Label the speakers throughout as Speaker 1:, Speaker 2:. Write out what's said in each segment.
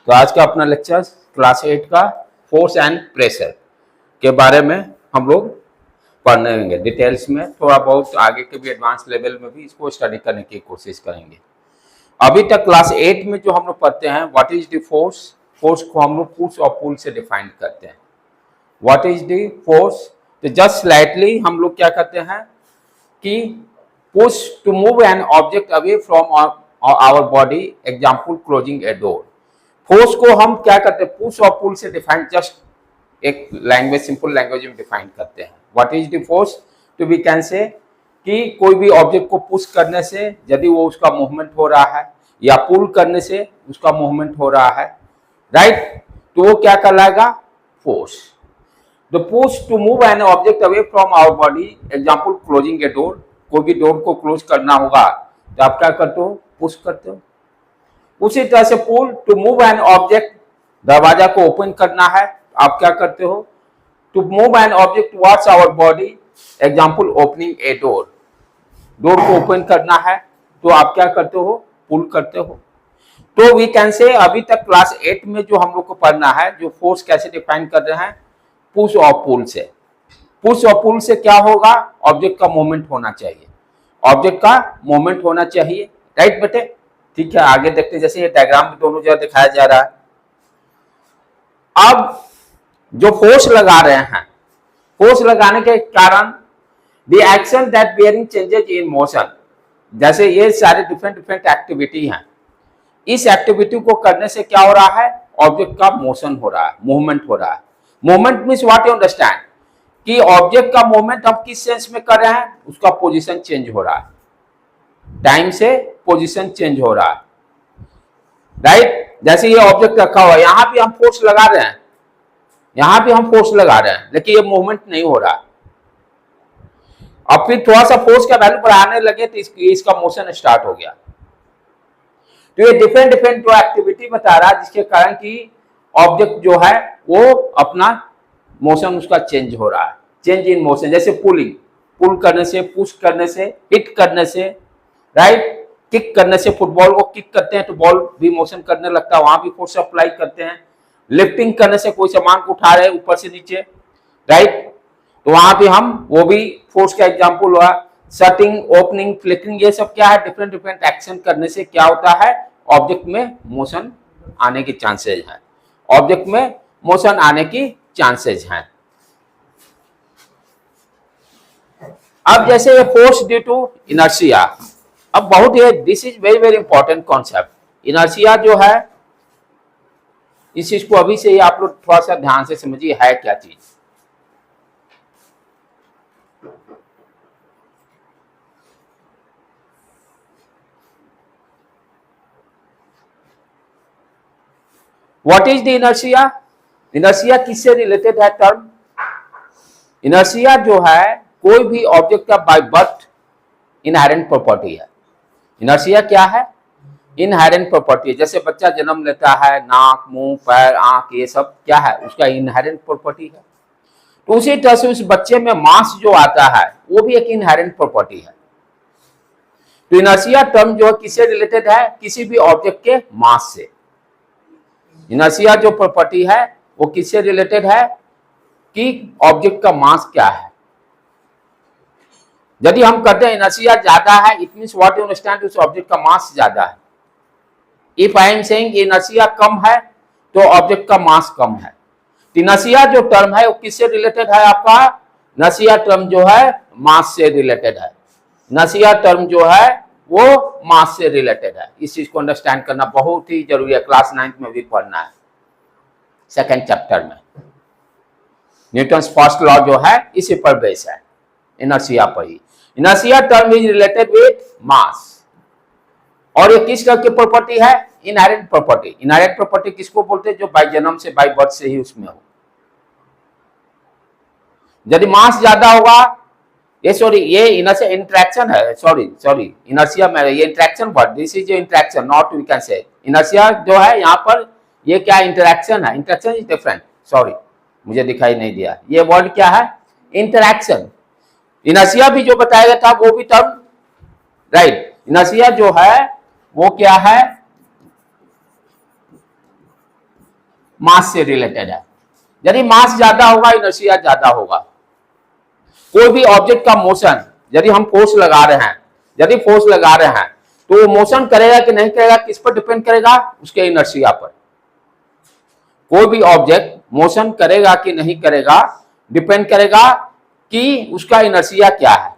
Speaker 1: तो आज का अपना लेक्चर क्लास 8 का फोर्स एंड प्रेशर के बारे में हम लोग पढ़ेंगे डिटेल्स में, थोड़ा बहुत आगे के भी एडवांस लेवल में भी इसको स्टडी करने की कोशिश करेंगे। अभी तक क्लास 8 में जो हम लोग पढ़ते हैं what is the force, force को हम लोग पुश और पुल से डिफाइन करते हैं। व्हाट इज द फोर्स, तो जस्ट स्लाइटली हम लोग क्या करते हैं कि push to move an object away from our body, example closing a door. Force को हम क्या करते हैं, पुश और पुल से डिफाइन जस्ट एक लैंग्वेज, सिंपल लैंग्वेज में डिफाइन करते हैं। व्हाट इज द फोर्स, तो वी कैन से कि कोई भी ऑब्जेक्ट को पुश करने से यदि वो उसका मूवमेंट हो रहा है या पुल करने से उसका मूवमेंट हो रहा है, राइट, तो वो क्या कहलाएगा, force. The push to move an object away from our body, example closing a door, कोई भी डोर को क्लोज करना होगा तो आप क्या करते हो, पुश करते हो। उसी तरह से pull to move an object, दरवाजा को ओपन करना है आप क्या करते हो, to move an object towards our body, example opening a door, door को ओपन करना है तो आप क्या करते हो, पुल करते हो। तो वी कैन से अभी तक क्लास 8 में जो हम लोग को पढ़ना है, जो फोर्स कैसे डिफाइन कर रहे हैं, पुश और पुल से। पुश और पुल से क्या होगा, ऑब्जेक्ट का मूवमेंट होना चाहिए, ऑब्जेक्ट का मूवमेंट होना चाहिए, राइट बेटे, ठीक है। आगे देखते हैं, जैसे ये डायग्राम में दोनों जगह दिखाया जा रहा है। अब जो फोर्स लगा रहे हैं, फोर्स लगाने के कारण the action that bearing changes in motion, जैसे ये सारे डिफरेंट डिफरेंट एक्टिविटी हैं, इस एक्टिविटी को करने से क्या हो रहा है, ऑब्जेक्ट का मोशन हो रहा है, मूवमेंट हो रहा है। Movement means what you understand, कि ऑब्जेक्ट का मूवमेंट हम किस सेंस में कर रहे हैं, उसका पोजीशन चेंज हो रहा है, टाइम से पोजीशन चेंज हो रहा है, राइट। जैसे ये ऑब्जेक्ट रखा हुआ है, यहां भी हम फोर्स लगा रहे हैं, यहां भी हम फोर्स लगा रहे हैं, लेकिन ये मूवमेंट नहीं हो रहा है। अब फिर थोड़ा सा फोर्स का वैल्यू बढ़ाने लगे तो इसका मोशन स्टार्ट हो गया। तो ये डिफरेंट डिफरेंट जो एक्टिविटी बता रहा है जिसके कारण कि ऑब्जेक्ट जो है वो अपना मोशन उसका चेंज हो रहा है, चेंज इन मोशन। जैसे पुलिंग, पुल करने से, पुश करने से, हिट करने से, राइट, किक करने से, फुटबॉल को किक करते हैं तो बॉल भी मोशन करने लगता है, वहां भी फोर्स अप्लाई करते हैं। लिफ्टिंग करने से, कोई सामान को उठा रहे हैं ऊपर से नीचे, राइट, तो वहां भी हम, वो भी फोर्स का एग्जांपल हुआ। शटिंग, ओपनिंग, फ्लिकरिंग, ये सब क्या है, डिफरेंट डिफरेंट एक्शन करने से क्या होता है, ऑब्जेक्ट में मोशन आने की चांसेज हैं, ऑब्जेक्ट में मोशन आने की चांसेज हैं। अब जैसे ये फोर्स ड्यू टू इनर्शिया, अब बहुत ही, this is very very important concept. Inertia जो है, इस चीज को अभी से ही आप लोग थोड़ा सा ध्यान से समझिए है क्या चीज। What is the inertia, inertia किससे रिलेटेड है टर्म, इनर्शिया जो है कोई भी ऑब्जेक्ट का बाय बर्थ इनहेरेंट प्रॉपर्टी है। इनर्शिया क्या है, इनहेरेंट प्रॉपर्टी। जैसे बच्चा जन्म लेता है, नाक, मुंह, पैर, आंख, ये सब क्या है, उसका इनहेरेंट प्रॉपर्टी है। तो उसी तरह से उस बच्चे में मास जो आता है वो भी एक इनहेरेंट प्रॉपर्टी है। तो इनर्शिया टर्म जो है किससे रिलेटेड है, किसी भी ऑब्जेक्ट के मास से। इनर्शिया जो प्रॉपर्टी है वो किससे रिलेटेड है, कि ऑब्जेक्ट का मास क्या है। यदि हम कहते हैं इनर्शिया ज्यादा है, it means what you understand, उस ऑब्जेक्ट का मास ज्यादा है। If I am saying inertia कम है तो ऑब्जेक्ट का मास कम है। इनर्शिया जो टर्म है वो किससे रिलेटेड है, आपका इनर्शिया टर्म जो है मास से रिलेटेड है। इनर्शिया टर्म जो है वो मास से रिलेटेड है। इस चीज को अंडरस्टैंड करना बहुत ही जरूरी है, क्लास 9 में भी पढ़ना है, सेकेंड चैप्टर में। न्यूटन्स फर्स्ट लॉ जो है इसी पर बेस है, इनर्शिया पर ही। Inertia term is related with mass, और ये किस तरह की प्रॉपर्टी है, इनहेरेंट प्रॉपर्टी। इनहेरेंट प्रॉपर्टी किसको बोलते हैं, जो बाय जन्म से, बाय बर्थ से ही उसमें हो। यदि मास ज्यादा होगा, ये सॉरी, ये इनर्शिया इंटरेक्शन है, सॉरी इनर्शिया में ये interaction word, this is interaction, not we can say inertia जो है यहाँ पर, ये क्या इंटरेक्शन है, इंटरेक्शन इज डिफरेंट, सॉरी मुझे दिखाई नहीं दिया, ये वर्ड क्या है, इंटरेक्शन। इनर्शिया भी जो बताया गया था वो भी टर्म, राइट। इनर्शिया जो है वो क्या है, मास से रिलेटेड है। यदि मास ज्यादा होगा, इनर्शिया ज्यादा होगा। कोई भी ऑब्जेक्ट का मोशन, यदि हम फोर्स लगा रहे हैं, यदि फोर्स लगा रहे हैं तो वो मोशन करेगा कि नहीं करेगा, किस पर डिपेंड करेगा? उसके इनर्शिया पर। कोई भी ऑब्जेक्ट मोशन करेगा कि नहीं करेगा, डिपेंड करेगा कि उसका इनर्शिया क्या है।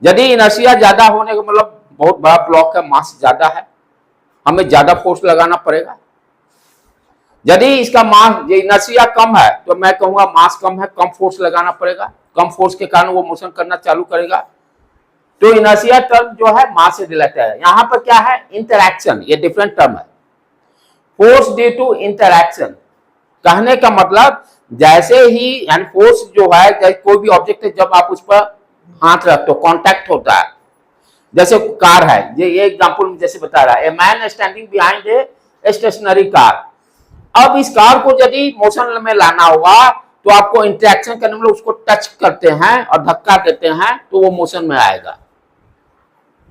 Speaker 1: यदि इनर्शिया ज्यादा होने का मतलब बहुत बड़ा ब्लॉक है, मास ज्यादा है, हमें ज्यादा फोर्स लगाना पड़ेगा। यदि इसका मास, इनर्शिया कम है, तो मैं कहूंगा मास कम है, कम फोर्स लगाना पड़ेगा। कम फोर्स के कारण वो मोशन करना चालू करेगा। तो इनर्शिया टर्म जो है मास से रिलेटेड है। यहां पर क्या है? इंटरैक्शन, ये डिफरेंट टर्म है। फोर्स ड्यू टू इंटरैक्शन कहने का मतलब जैसे ही, यानी फोर्स जो है, जैसे कोई भी ऑब्जेक्ट है, जब आप उस पर हाथ रखते हो, कांटेक्ट होता है। जैसे कार है, ये एग्जांपल जैसे बता रहा है, a man standing behind a stationary car. अब इस कार को यदि मोशन में लाना होगा तो आपको इंटरेक्शन करने में, उसको टच करते हैं और धक्का देते हैं तो वो मोशन में आएगा,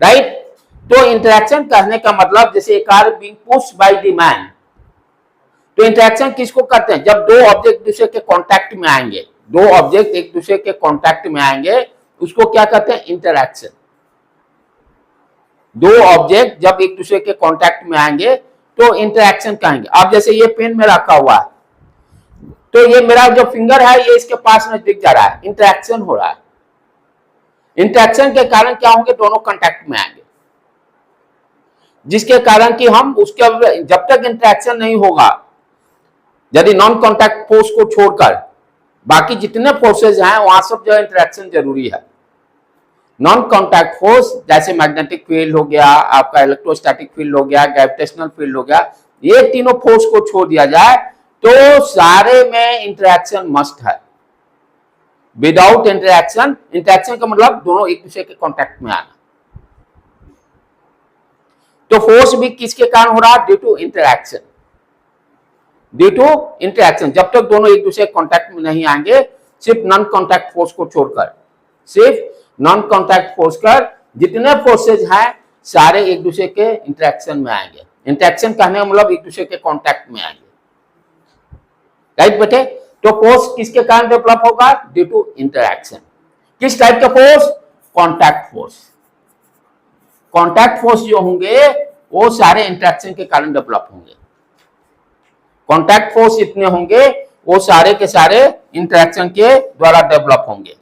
Speaker 1: राइट। तो इंटरेक्शन कहने का मतलब जैसे a car being pushed by the man. तो इंटरेक्शन किसको करते हैं? जब दो ऑब्जेक्ट दूसरे के कांटेक्ट में आएंगे, दो ऑब्जेक्ट एक दूसरे के कांटेक्ट में आएंगे, उसको क्या कहते हैं? इंटरैक्शन। दो ऑब्जेक्ट जब एक दूसरे के कांटेक्ट में आएंगे तो इंटरैक्शन कहेंगे। अब जैसे ये पेन में रखा हुआ है, तो ये मेरा जो फिंगर है ये इसके पास नजदीक जा रहा है, इंटरैक्शन हो रहा है। इंटरैक्शन के कारण क्या होंगे? दोनों कांटेक्ट में आएंगे, जिसके कारण कि हम उसके, जब तक इंटरैक्शन नहीं होगा, यदि नॉन कांटेक्ट फोर्स को छोड़कर बाकी जितने फोर्सेज हैं वहां सब जगह इंटरैक्शन जरूरी है। नॉन कांटेक्ट फोर्स जैसे मैग्नेटिक फील्ड हो गया, आपका इलेक्ट्रोस्टैटिक फील्ड हो गया, ग्रेविटेशनल फील्ड हो गया, ये तीनों फोर्स को छोड़ दिया जाए तो सारे में इंटरैक्शन मस्ट है। विदाउट इंटरैक्शन, इंटरैक्शन का मतलब दोनों एक दूसरे के कांटेक्ट में आना। तो फोर्स भी किसके कारण हो रहा है? Due to interaction. Due to interaction, जब तक दोनों एक दूसरे कांटेक्ट में नहीं आएंगे, सिर्फ नॉन कांटेक्ट फोर्स को छोड़कर, सिर्फ नॉन कांटेक्ट फोर्स कर जितने फोर्सेज हैं सारे एक दूसरे के इंटरैक्शन में आएंगे। इंटरैक्शन कहने का मतलब एक दूसरे के कांटेक्ट में आएंगे, राइट बेटे। तो फोर्स किसके कारण डेवलप होगा? Due to interaction. किस टाइप का force? Contact force. Contact force जो होंगे वो सारे इंटरैक्शन के कारण डेवलप होंगे। कांटेक्ट फोर्स जितने होंगे वो सारे के सारे इंटरैक्शन के द्वारा डेवलप होंगे।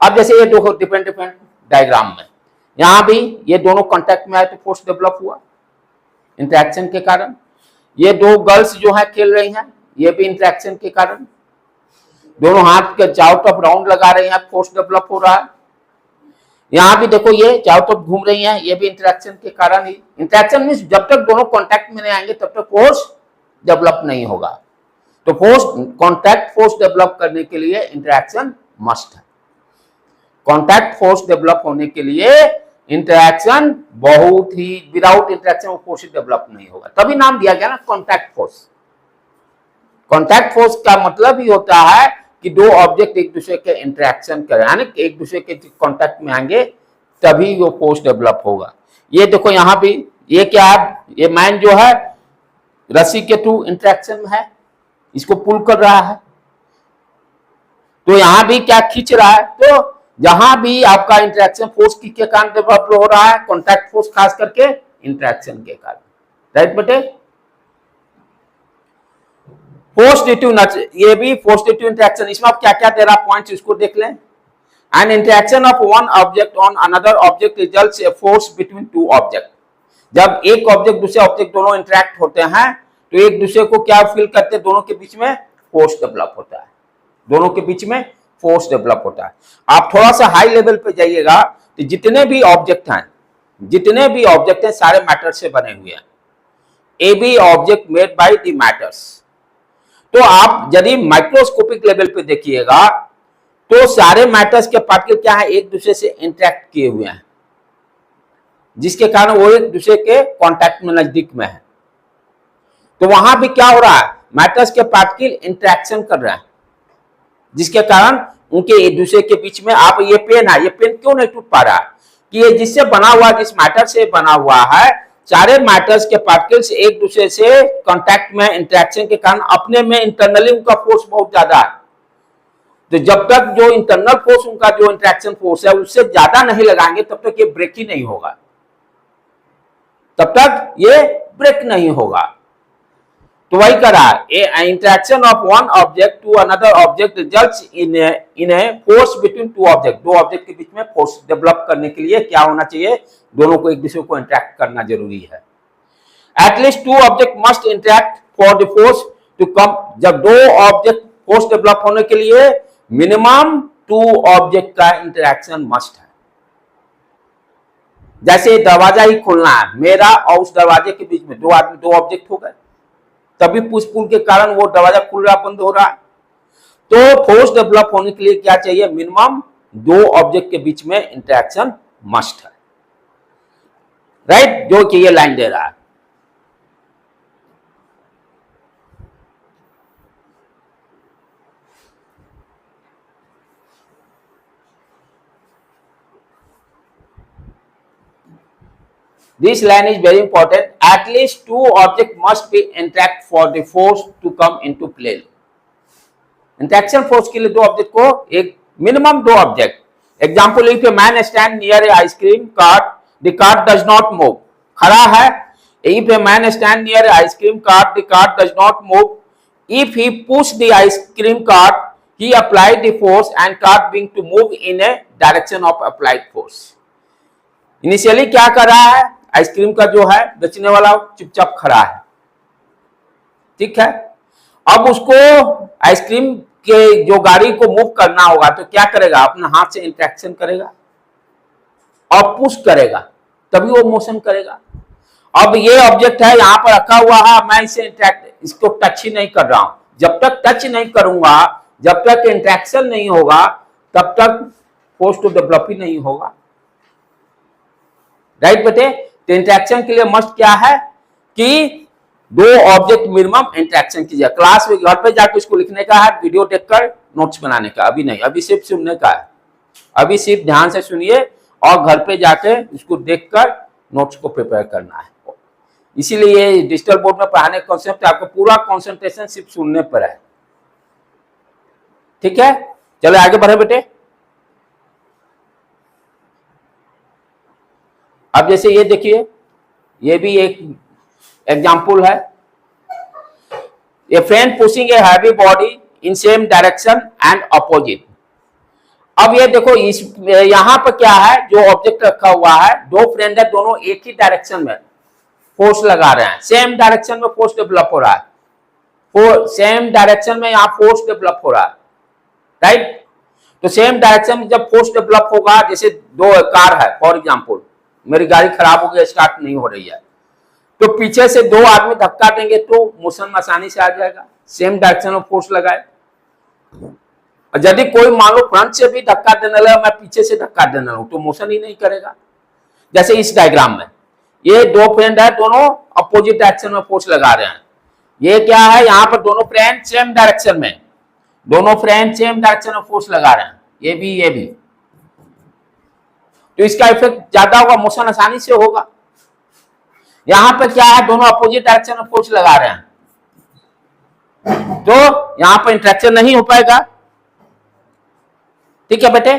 Speaker 1: अब जैसे ये दो डिफरेंट डायग्राम में, यहां भी ये दोनों कांटेक्ट में आए तो फोर्स डेवलप हुआ इंटरैक्शन के कारण। ये दो गर्ल्स जो है खेल रही हैं, ये भी इंटरैक्शन के कारण। दोनों हाथ के चारों तरफ राउंड लगा रही हैं, फोर्स डेवलप हो रहा है। यहां भी देखो ये चारों तरफ घूम रही हैं, ये भी इंटरैक्शन के कारण ही। इंटरैक्शन मींस जब तक दोनों कांटेक्ट में नहीं आएंगे तब तक फोर्स डेवलप नहीं होगा। तो फोर्स, कांटेक्ट फोर्स डेवलप करने के लिए इंटरैक्शन मस्ट है। कांटेक्ट फोर्स डेवलप होने के लिए इंटरैक्शन बहुत ही, विदाउट इंटरैक्शन वो फोर्स डेवलप नहीं होगा, तभी नाम दिया गया ना कांटेक्ट फोर्स। कांटेक्ट फोर्स का मतलब ही होता है कि दो ऑब्जेक्ट एक दूसरे के इंटरैक्शन करें, यानी एक दूसरे के कांटेक्ट में आएंगे तभी वो फोर्स डेवलप होगा। ये देखो यहां भी ये क्या है? ये मैन जो है रस्सी के थ्रू इंटरैक्शन में है, इसको पुल कर रहा है। तो यहां भी क्या खींच रहा है? तो जहां भी आपका इंटरैक्शन फोर्स के कारण डेवलप हो रहा है, कांटेक्ट फोर्स खास करके इंटरैक्शन के कारण, राइट बेटे। फोर्स ड्यू टू, ये भी फोर्स ड्यू टू इंटरैक्शन। इसमें आप क्या क्या दे रहा पॉइंट्स, इसको देख लें। An interaction of one object on another object results a force between two object. जब एक ऑब्जेक्ट दूसरे ऑब्जेक्ट दोनों इंटरैक्ट होते हैं तो एक दूसरे को क्या फील करते हैं? दोनों के बीच में फोर्स डेवलप होता है, दोनों के बीच में फोर्स डेवलप होता है। आप थोड़ा सा हाई लेवल पे जाइएगा तो जितने भी ऑब्जेक्ट हैं सारे मैटर से बने हुए हैं। A B object made by the matters. तो आप यदि माइक्रोस्कोपिक लेवल पे देखिएगा तो सारे मैटर्स के पार्टिकल क्या है? एक दूसरे से इंटरैक्ट किए हुए हैं, जिसके कारण वो एक दूसरे के कांटेक्ट में नजदीक में है। तो वहां भी क्या हो रहा है? मैटर्स के पार्टिकल इंटरैक्शन कर रहे हैं, जिसके कारण उनके एक दूसरे के बीच में, आप ये पेन है, ये पेन क्यों नहीं टूट पा रहा है? कि ये जिससे बना हुआ, जिस मैटर से बना हुआ है सारे मैटर्स के पार्टिकल्स एक दूसरे से कांटेक्ट में इंटरेक्शन के कारण अपने में इंटरनली उनका फोर्स बहुत ज्यादा है। तो जब तक जो इंटरनल फोर्स उनका जो इंटरेक्शन फोर्स है उससे ज्यादा नहीं लगाएंगे तब तक ये ब्रेक ही नहीं होगा, तब तक ये ब्रेक नहीं होगा। तो वही कह रहा है, interaction of one object to another object results in a force between two object. दो ऑब्जेक्ट के बीच में फोर्स डेवलप करने के लिए क्या होना चाहिए, दोनों को एक दूसरे को इंटरेक्ट करना जरूरी है। At least two object must interact for the force to come. जब दो ऑब्जेक्ट फोर्स डेवलप होने के लिए मिनिमम टू ऑब्जेक्ट का इंटरेक्शन मस्ट है। जैसे दरवाजा ही खोलना है, मेरा और उस दरवाजे के बीच में दो ऑब्जेक्ट हो गए, तभी पुश पुल के कारण वो दरवाजा खुल रहा बंद हो रहा। तो फोर्स डेवलप होने के लिए क्या चाहिए, मिनिमम दो ऑब्जेक्ट के बीच में इंटरेक्शन मस्ट है, राइट, जो कि ये लाइन दे रहा है। This line is very important. At least two objects must be interact for the force to come into play. Interaction force के लिए दो ऑब्जेक्ट को, एक मिनिमम दो object. Example, if a man stand near A ice cream cart, the cart does not move. खड़ा है, if a man stand near A ice cream cart, the cart does not move. If he push the ice cream cart, he applied the force and cart being to move in a direction of applied force. Initially क्या कर रहा है, ice cream का जो है बेचने वाला चुपचाप खड़ा है, ठीक है। अब उसको आइसक्रीम के जो गाड़ी को मूव करना होगा तो क्या करेगा, अपने हाथ से इंटरेक्शन करेगा और पुश करेगा, तभी वो मोशन करेगा। अब ये ऑब्जेक्ट है यहाँ पर रखा हुआ है, मैं इसको टच ही नहीं कर रहा हूं। जब तक टच नहीं करूंगा, जब तक इंटरेक्शन नहीं होगा, तब तक फोर्स तो डेवलप ही नहीं होगा, राइट बेटे। तो इंटरेक्शन के लिए मस्ट क्या है कि दो ऑब्जेक्ट मिनिमम इंटरेक्शन कीजिए। क्लास में घर पे जाकर इसको लिखने का है, वीडियो देखकर नोट्स बनाने का अभी नहीं, अभी सिर्फ सुनने का है। अभी सिर्फ ध्यान से सुनिए और घर पे जाके इसको देखकर नोट्स को प्रिपेयर करना है। इसीलिए डिजिटल बोर्ड में पढ़ाने का कॉन्सेप्ट आपका पूरा कॉन्सेंट्रेशन सिर्फ सुनने पर है, ठीक है। चलो आगे बढ़े बेटे। अब जैसे ये देखिए, ये भी एक एग्जाम्पल है। ए friend pushing a heavy body in same direction and opposite. अब ये देखो, इस यहां पर क्या है, जो ऑब्जेक्ट रखा हुआ है, दो फ्रेंड है, दोनों एक ही डायरेक्शन में फोर्स लगा रहे हैं, सेम डायरेक्शन में फोर्स डेवलप हो रहा है, सेम डायरेक्शन में यहाँ फोर्स डेवलप हो रहा है, राइट। तो सेम डायरेक्शन में जब फोर्स डेवलप होगा, जैसे दो कार है फॉर एग्जाम्पल, मेरी गाड़ी खराब हो गई, स्टार्ट नहीं हो रही है, तो पीछे से दो आदमी धक्का देंगे तो मोशन आसानी से आ जाएगा, सेम डायरेक्शन में फोर्स लगाए। और यदि कोई मान लो फ्रंट से भी धक्का देने लगा, मैं पीछे से धक्का देने लगूं, तो मोशन ही नहीं करेगा। जैसे इस डायग्राम में ये दो फ्रेंड है, दोनों अपोजिट डायरेक्शन में फोर्स लगा रहे हैं। ये क्या है, यहाँ पर दोनों फ्रेंड सेम डायरेक्शन में, दोनों फ्रेंड सेम डायरेक्शन में फोर्स लगा रहे हैं, ये भी, तो इसका इफेक्ट ज्यादा होगा, मोशन आसानी से होगा। यहां पर क्या है, दोनों अपोजिट डायरेक्शन में फोर्स लगा रहे हैं, तो यहां पर इंटरेक्शन नहीं हो पाएगा, ठीक है बेटे।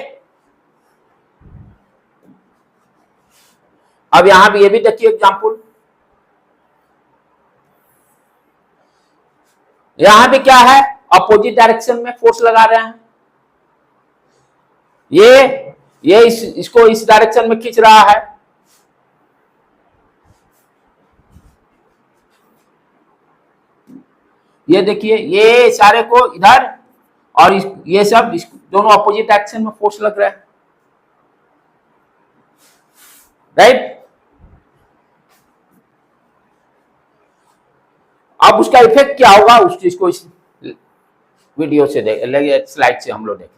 Speaker 1: अब यहां भी ये भी देखिए एग्जांपल, यहां भी क्या है, अपोजिट डायरेक्शन में फोर्स लगा रहे हैं। ये इसको इस डायरेक्शन में खींच रहा है, ये देखिए, ये सारे को इधर और ये सब दोनों अपोजिट डायरेक्शन में फोर्स लग रहा है, राइट। अब उसका इफेक्ट क्या होगा, उस चीज को इस वीडियो से देख, स्लाइड से हम लोग देखें।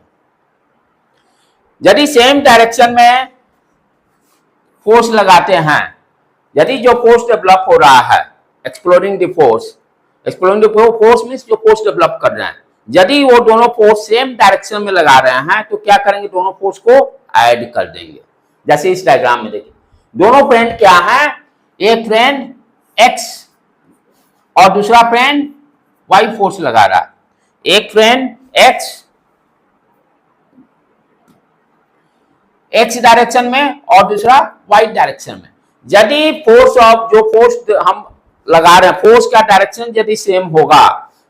Speaker 1: यदि सेम डायरेक्शन में फोर्स लगाते हैं, यदि जो फोर्स डेवलप हो रहा है, एक्सप्लोरिंग द फोर्स मीन्स जो फोर्स डेवलप कर रहे हैं, यदि वो दोनों फोर्स सेम डायरेक्शन में लगा रहे हैं तो क्या करेंगे, दोनों फोर्स को ऐड कर देंगे। जैसे इस डायग्राम में देखिए, दोनों फ्रेंड क्या है, एक फ्रेंड एक्स और दूसरा फ्रेंड वाई फोर्स लगा रहा है, एक फ्रेंड एक्स डायरेक्शन में और दूसरा वाई डायरेक्शन में। यदि फोर्स ऑफ जो फोर्स हम लगा रहे हैं, फोर्स का डायरेक्शन यदि सेम होगा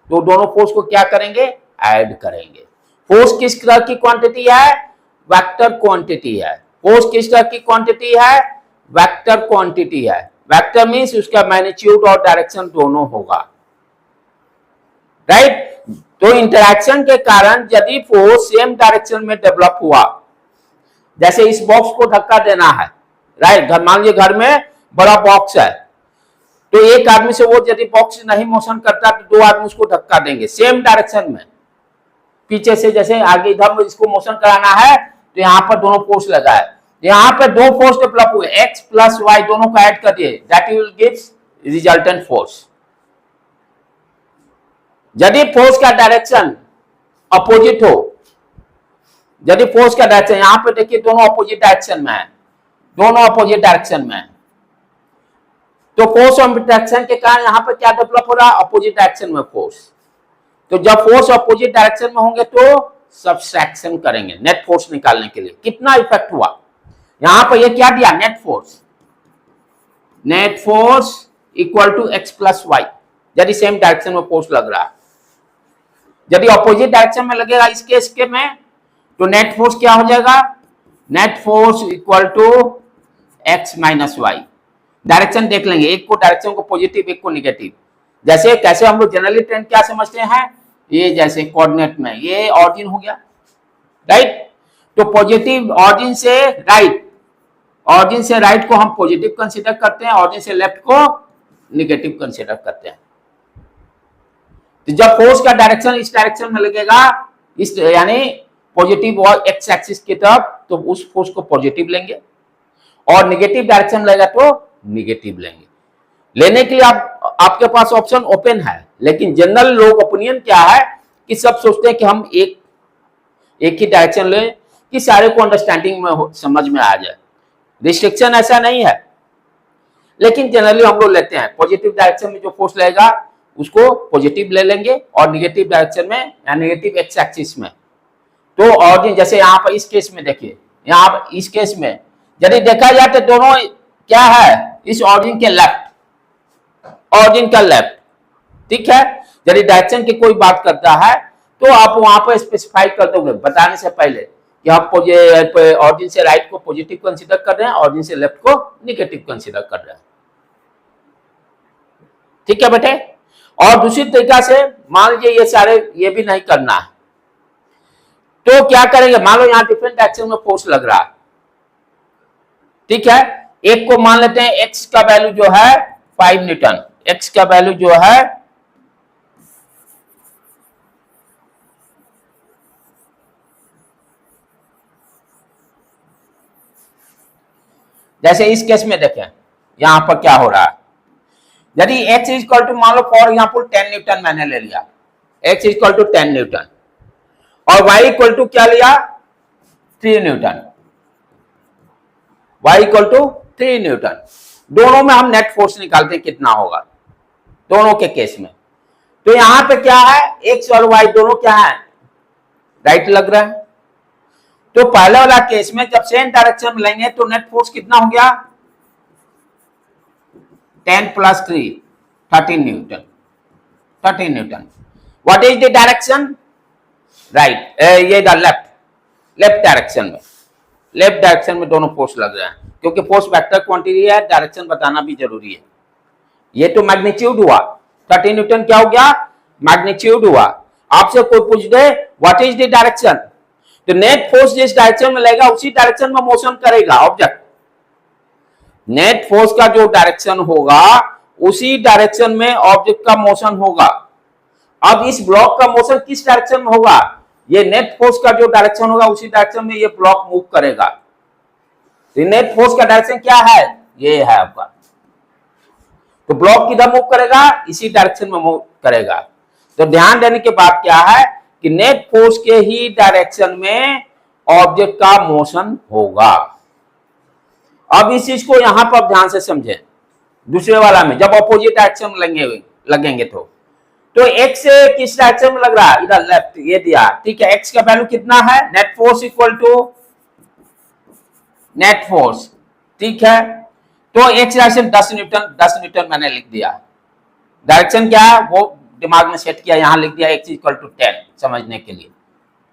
Speaker 1: तो दोनों फोर्स को क्या करेंगे, ऐड करेंगे। फोर्स किस तरह की क्वांटिटी है, वेक्टर क्वांटिटी है। फोर्स किस तरह की क्वांटिटी है, वेक्टर क्वांटिटी है। वेक्टर मींस उसका मैग्नीट्यूड और डायरेक्शन दोनों होगा, राइट। तो इंटरैक्शन के कारण यदि फोर्स सेम डायरेक्शन में डेवलप हुआ, जैसे इस बॉक्स को धक्का देना है, राइट। मान लीजिए घर में बड़ा बॉक्स है, तो एक आदमी से वो यदि बॉक्स नहीं मोशन करता तो दो आदमी उसको धक्का देंगे सेम डायरेक्शन में, पीछे से जैसे आगे इधर इसको मोशन कराना है तो यहाँ पर दोनों फोर्स लगा है, यहाँ पे दो फोर्स डेवलप हुए, एक्स प्लस वाई दोनों को ऐड कर दिए, that will gives resultant force. यदि फोर्स का डायरेक्शन अपोजिट हो, यदि फोर्स का डायरेक्शन यहां पे देखिए दोनों अपोजिट डायरेक्शन में है, दोनों अपोजिट डायरेक्शन में है, तो फोर्स ऑफ इंटरैक्शन के कारण यहां पे क्या डेवलप हो रहा है, अपोजिट डायरेक्शन में फोर्स। तो जब फोर्स अपोजिट डायरेक्शन में होंगे तो सब्सट्रैक्शन करेंगे नेट फोर्स निकालने के लिए। कितना इफेक्ट हुआ, यहां पर ये क्या दिया, net force equal to X plus Y, यदि सेम डायरेक्शन में फोर्स लग रहा है। यदि अपोजिट डायरेक्शन में लगेगा इस केस के में, तो नेट फोर्स क्या हो जाएगा, net force equal to X minus Y. Direction देख लेंगे, एक को डायरेक्शन को पॉजिटिव, एक को नेगेटिव। जैसे कैसे हम लोग जनरली ट्रेंड क्या समझते हैं, ये जैसे कोऑर्डिनेट में ये ऑरिजिन हो गया, राइट। तो पॉजिटिव ऑरिजिन से राइट, ऑरिजिन से राइट को हम पॉजिटिव कंसीडर करते हैं, ऑरिजिन से लेफ्ट को नेगेटिव कंसीडर करते हैं। तो जब फोर्स का डायरेक्शन इस डायरेक्शन में लगेगा, इस यानी पॉजिटिव और एक्स एक्सिस की तरफ, तो उस फोर्स को पॉजिटिव लेंगे, और नेगेटिव डायरेक्शन लगेगा तो नेगेटिव लेंगे। लेने के लिए आपके पास ऑप्शन ओपन है, लेकिन जनरल लोग ओपिनियन क्या है कि सब सोचते हैं कि हम एक ही डायरेक्शन लें कि सारे को अंडरस्टैंडिंग में समझ में आ जाए। रिस्ट्रिक्शन ऐसा नहीं है, लेकिन जनरली हम लोग लेते हैं पॉजिटिव डायरेक्शन में जो फोर्स लगेगा उसको पॉजिटिव ले लेंगे, और नेगेटिव डायरेक्शन में या नेगेटिव एक्स एक्सिस में तो ऑरिजिन, जैसे यहाँ पर इस केस में देखिए, यहाँ पर इस केस में यदि देखा जाए तो दोनों क्या है, इस ऑरिजिन के लेफ्ट, ऑरिजिन का लेफ्ट, ठीक है। यदि डायरेक्शन की कोई बात करता है तो आप वहां पर स्पेसिफाई कर दोगे बताने से पहले कि हम ऑरिजिन से राइट को पॉजिटिव कंसीडर कर रहे हैं, ऑरिजिन से लेफ्ट को नेगेटिव कंसीडर कर रहे हैं, ठीक है बेटे। और दूसरी तरीका से मान लीजिए ये सारे ये भी नहीं करना है, तो क्या करेंगे, मान लो यहाँ डिफरेंट डायरेक्शन में फोर्स लग रहा है, ठीक है। एक को मान लेते हैं एक्स का वैल्यू जो है 5 न्यूटन, एक्स का वैल्यू जो है जैसे इस केस में देखें यहां पर क्या हो रहा है, यदि x इक्वल टू मान लो फॉर एग्जांपल 10 न्यूटन मैंने ले लिया, x इक्वल टू 10 न्यूटन, और y इक्वल टू क्या लिया 3 newton, y equal to 3 newton. दोनों में हम नेट फोर्स निकालते हैं कितना होगा दोनों के केस में। तो यहां पे क्या है, x और y दोनों क्या है, राइट लग रहा है। तो पहले वाला केस में जब सेम डायरेक्शन में लेंगे तो नेट फोर्स कितना हो गया 10 plus 3 13 Newton, 13 Newton. What is the direction, right, ये लेफ्ट डायरेक्शन में, लेफ्ट डायरेक्शन में दोनों फोर्स लग रहे हैं, क्योंकि फोर्स वेक्टर क्वांटिटी है, डायरेक्शन बताना भी जरूरी है। ये तो मैग्नीट्यूड हुआ, 13 न्यूटन क्या हो गया, मैग्नीट्यूड हुआ। आपसे कोई पूछ दे व्हाट इज द डायरेक्शन, तो नेट फोर्स जिस डायरेक्शन में लगेगा उसी डायरेक्शन में मोशन करेगा ऑब्जेक्ट। नेट फोर्स का जो डायरेक्शन होगा उसी डायरेक्शन में ऑब्जेक्ट का मोशन होगा। अब इस ब्लॉक का मोशन किस डायरेक्शन में होगा, ये नेट फोर्स का जो डायरेक्शन होगा उसी डायरेक्शन में ये ब्लॉक मूव करेगा। तो नेट फोर्स का डायरेक्शन क्या है, ये है आपका, तो ब्लॉक किधर मूव करेगा, इसी डायरेक्शन में मूव करेगा। तो ध्यान देने की बात क्या है कि नेट फोर्स के ही डायरेक्शन में ऑब्जेक्ट का मोशन होगा। अब इस चीज को यहां पर ध्यान से समझें, दूसरे वाला में जब अपोजिट डायरेक्शन में लगेंगे तो एक्स किस डायरेक्शन में लग रहा है, इधर लेफ्ट, ये दिया, ठीक है। एक्स का वैल्यू कितना है, net force equal to net force, ठीक है। तो एक्स डायरेक्शन 10 न्यूटन मैंने लिख दिया। डायरेक्शन क्या है वो दिमाग में सेट किया, यहां लिख दिया एक्स इक्वल टू 10 समझने के लिए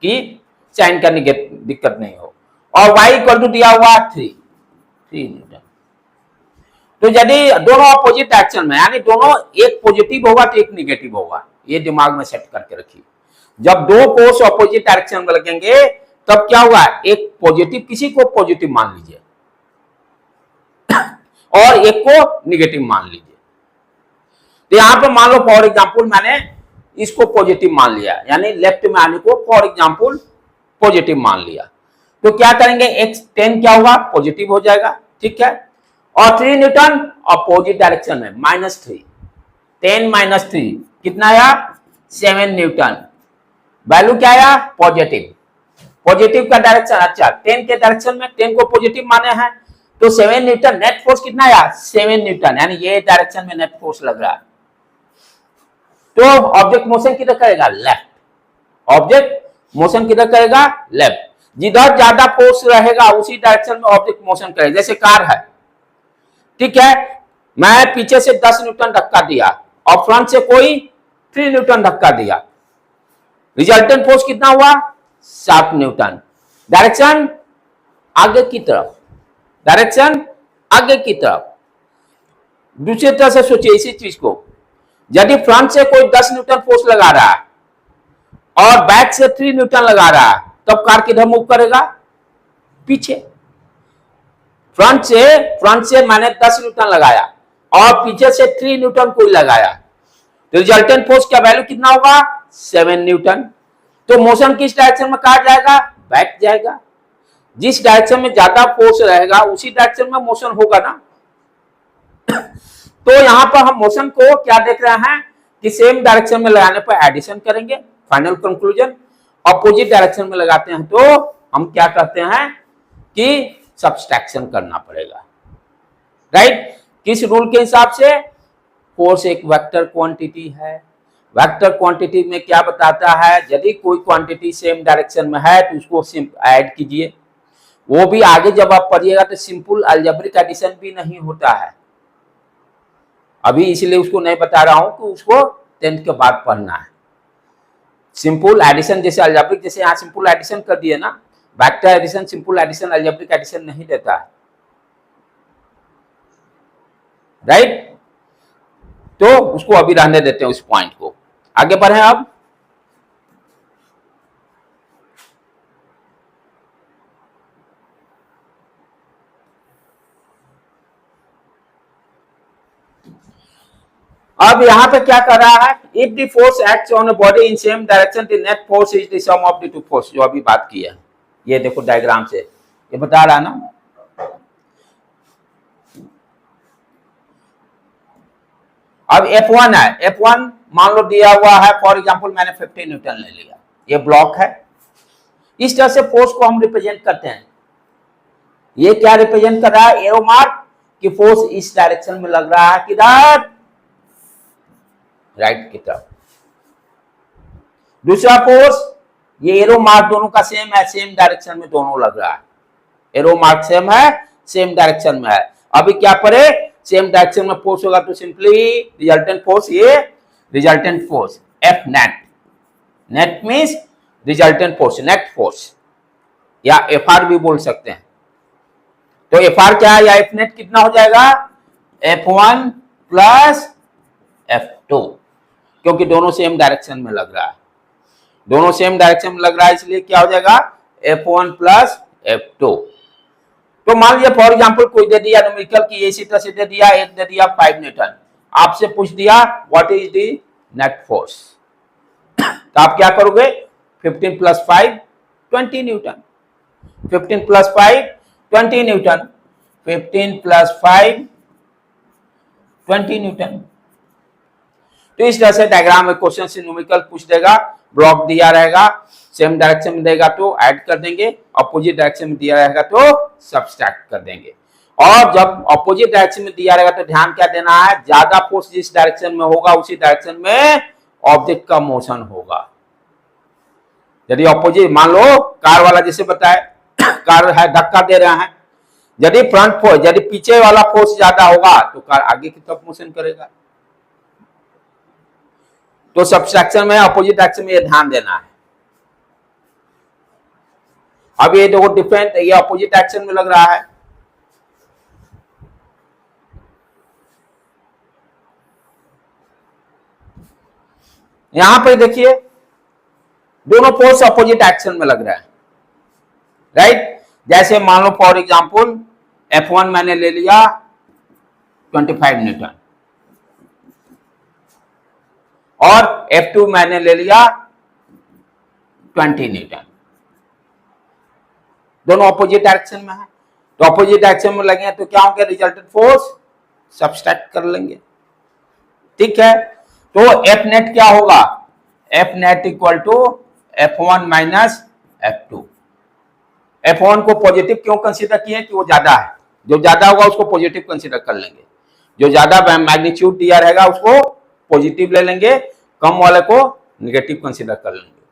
Speaker 1: कि साइन करने की दिक्कत नहीं हो। और वाई इक्वल टू दिया हुआ 3 न्यूटन। तो यदि दोनों अपोजिट डायरेक्शन में, यानी दोनों एक पॉजिटिव होगा तो एक निगेटिव होगा, ये दिमाग में सेट करके रखिए। जब दो फोर्स अपोजिट डायरेक्शन में लगेंगे तब क्या हुआ, एक पॉजिटिव, किसी को पॉजिटिव मान लीजिए और एक को निगेटिव मान लीजिए। तो यहां पर मान लो फॉर एग्जांपल मैंने इसको पॉजिटिव मान लिया, यानी लेफ्ट में आने को फॉर एग्जांपल पॉजिटिव मान लिया। तो क्या करेंगे, x 10 क्या होगा, पॉजिटिव हो जाएगा, ठीक है। और 3 न्यूटन अपोजिट डायरेक्शन में -3, 10 - 3 कितना आया, 7 न्यूटन। वैल्यू क्या आया, पॉजिटिव। पॉजिटिव का डायरेक्शन, अच्छा 10 के डायरेक्शन में 10 को पॉजिटिव माने हैं तो 7 न्यूटन, नेट फोर्स कितना आया, 7 न्यूटन, यानी ये डायरेक्शन में नेट फोर्स लग रहा है। तो ऑब्जेक्ट मोशन किधर करेगा, लेफ्ट। ऑब्जेक्ट मोशन किधर करेगा, लेफ्ट। जिधर ज्यादा फोर्स रहेगा उसी डायरेक्शन में ऑब्जेक्ट मोशन करेगा। जैसे कार है, ठीक है, मैं पीछे से 10 न्यूटन धक्का दिया और फ्रंट से कोई 3 न्यूटन धक्का दिया, रिजल्टेंट फोर्स कितना हुआ, 7 न्यूटन। डायरेक्शन आगे की तरफ, डायरेक्शन आगे की तरफ। दूसरी तरह से सोचिए इसी चीज को, यदि फ्रंट से कोई 10 न्यूटन फोर्स लगा रहा है और बैक से 3 न्यूटन लगा रहा है, तब कार किधर मूव करेगा, पीछे। फ्रंट से मैंने 10 न्यूटन लगाया और पीछे से 3 न्यूटन कोई लगाया, तो रिजल्टेंट फोर्स का वैल्यू कितना होगा, 7 न्यूटन। तो मोशन किस डायरेक्शन में कहा जाएगा, बैक जाएगा। जिस डायरेक्शन में ज्यादा फोर्स रहेगा उसी डायरेक्शन में मोशन होगा ना। तो यहां पर हम मोशन को क्या देख रहे हैं कि सेम डायरेक्शन में लगाने पर एडिशन करेंगे, फाइनल कंक्लूजन। अपोजिट डायरेक्शन में लगाते हैं तो हम क्या कहते हैं कि सब्सट्रैक्शन करना पड़ेगा, राइट। किस रूल के हिसाब से, फोर्स एक वेक्टर क्वांटिटी है। वेक्टर क्वांटिटी में क्या बताता है, यदि कोई क्वांटिटी सेम डायरेक्शन में है तो उसको ऐड कीजिए। वो भी आगे जब आप पढ़िएगा तो सिंपल अलजेब्रिक एडिशन भी नहीं होता है, अभी इसलिए उसको नहीं बता रहा हूं कि उसको 10th के बाद पढ़ना है। सिंपल एडिशन जैसे अलजेब्रिक, जैसे यहाँ सिंपल एडिशन कर दिए ना, vector addition, simple addition, algebraic addition नहीं देता है, राइट। तो उसको अभी रहने देते हैं उस पॉइंट को, आगे बढ़े। अब यहां पे क्या कर रहा है, if the force acts on a body in same direction the net force is the sum of the two force, जो अभी बात की है। ये देखो डायग्राम से ये बता रहा है ना। अब F1 है, F1 मान लो दिया हुआ है, फॉर एग्जांपल मैंने 50 न्यूटन ले लिया, ये ब्लॉक है। इस तरह से फोर्स को हम रिप्रेजेंट करते हैं। ये क्या रिप्रेजेंट कर रहा है, एरो मार्क, कि फोर्स इस डायरेक्शन में लग रहा है, किधर, राइट की तरफ। दूसरा फोर्स, ये एरो मार्क दोनों का सेम है, सेम डायरेक्शन में दोनों लग रहा है, एरो मार्क सेम है, सेम डायरेक्शन में है। अभी क्या पढ़े, सेम डायरेक्शन में फोर्स होगा तो सिंपली रिजल्टेंट फोर्स, ये resultant force F net, net means resultant force, net force, या एफ आर भी बोल सकते हैं। तो एफ आर क्या है, या एफ नेट कितना हो जाएगा, F1 प्लस F2, क्योंकि दोनों सेम डायरेक्शन में लग रहा है, दोनों सेम डायरेक्शन में लग रहा है, इसलिए क्या हो जाएगा, F1 प्लस F2। तो मान लिया फॉर एग्जांपल कोई दे दिया न्यूमेरिकल की इसी तरह से दे दिया, एक दे दिया 5 न्यूटन, आपसे पूछ दिया what is the net force, तो आप क्या करोगे, 15 plus 5 20 Newton, 15 plus 5 20 Newton, 15 plus 5 20 Newton. तो इस तरह से डायग्राम में क्वेश्चन से न्यूमेरिकल पूछ देगा, ब्लॉक दिया रहेगा, सेम डायरेक्शन में देगा तो ऐड कर देंगे, अपोजिट डायरेक्शन में दिया रहेगा तो सब्सट्रैक्ट कर देंगे। और जब अपोजिट डायरेक्शन में दिया रहेगा तो ध्यान क्या देना है, ज्यादा फोर्स जिस डायरेक्शन में होगा उसी डायरेक्शन में ऑब्जेक्ट का मोशन होगा। यदि अपोजिट, मान लो कार वाला जैसे बताए, कार है धक्का दे रहा है, यदि फ्रंट फोर्स, यदि पीछे वाला फोर्स ज्यादा होगा तो कार आगे की तरफ मोशन करेगा। तो सब्सट्रैक्शन में अपोजिट डायरेक्शन में ये ध्यान देना है। अब ये देखो डिफरेंट, ये अपोजिट डायरेक्शन में लग रहा है, यहां पर देखिए दोनों फोर्स अपोजिट एक्शन में लग रहा है, राइट। जैसे मान लो फॉर एग्जांपल F1 मैंने ले लिया 25 न्यूटन और F2 मैंने ले लिया 20 न्यूटन, दोनों अपोजिट डायरेक्शन में है। तो अपोजिट डायरेक्शन में लगे तो क्या होंगे, रिजल्टेंट फोर्स सब्सट्रैक्ट कर लेंगे, ठीक है। तो F नेट क्या होगा, F net equal to F1 minus F2। F1 को पॉजिटिव क्यों कंसीडर किए कि वो ज्यादा है, जो ज्यादा होगा उसको पॉजिटिव कंसीडर कर लेंगे, जो ज्यादा मैग्नीट्यूड दिया रहेगा उसको पॉजिटिव ले लेंगे, कम वाले को नेगेटिव कंसीडर कर लेंगे।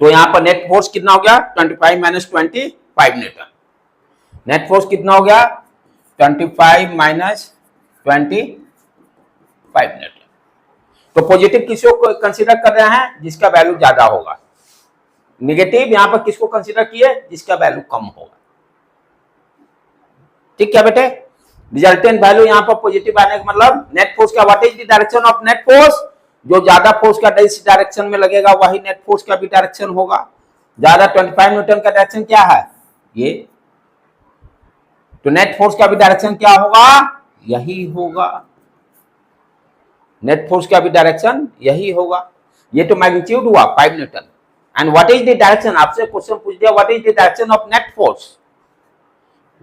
Speaker 1: तो यहां पर नेट फोर्स कितना हो गया, 25 माइनस 25 न्यूटन। नेट फोर्स कितना हो गया, 25 माइनस 25 न्यूटन। तो पॉजिटिव किसको कंसीडर कर रहे हैं, जिसका वैल्यू ज्यादा होगा। नेगेटिव यहां पर किसको कंसीडर किए, जिसका वैल्यू कम होगा, ठीक है बेटे। रिजल्टेंट वैल्यू यहां पर पॉजिटिव आने का मतलब नेट फोर्स का, what is the direction of net force, जो ज्यादा फोर्स का इस डायरेक्शन में लगेगा वही नेट फोर्स का भी डायरेक्शन होगा। ज्यादा 25 न्यूटन का डायरेक्शन क्या है, ये, तो नेट फोर्स का भी डायरेक्शन क्या होगा, यही होगा। नेट फोर्स का भी डायरेक्शन यही होगा। ये तो मैग्नीट्यूड हुआ 5 Newton, and what is the direction, आपसे क्वेश्चन पूछ दिया what is the direction of net force,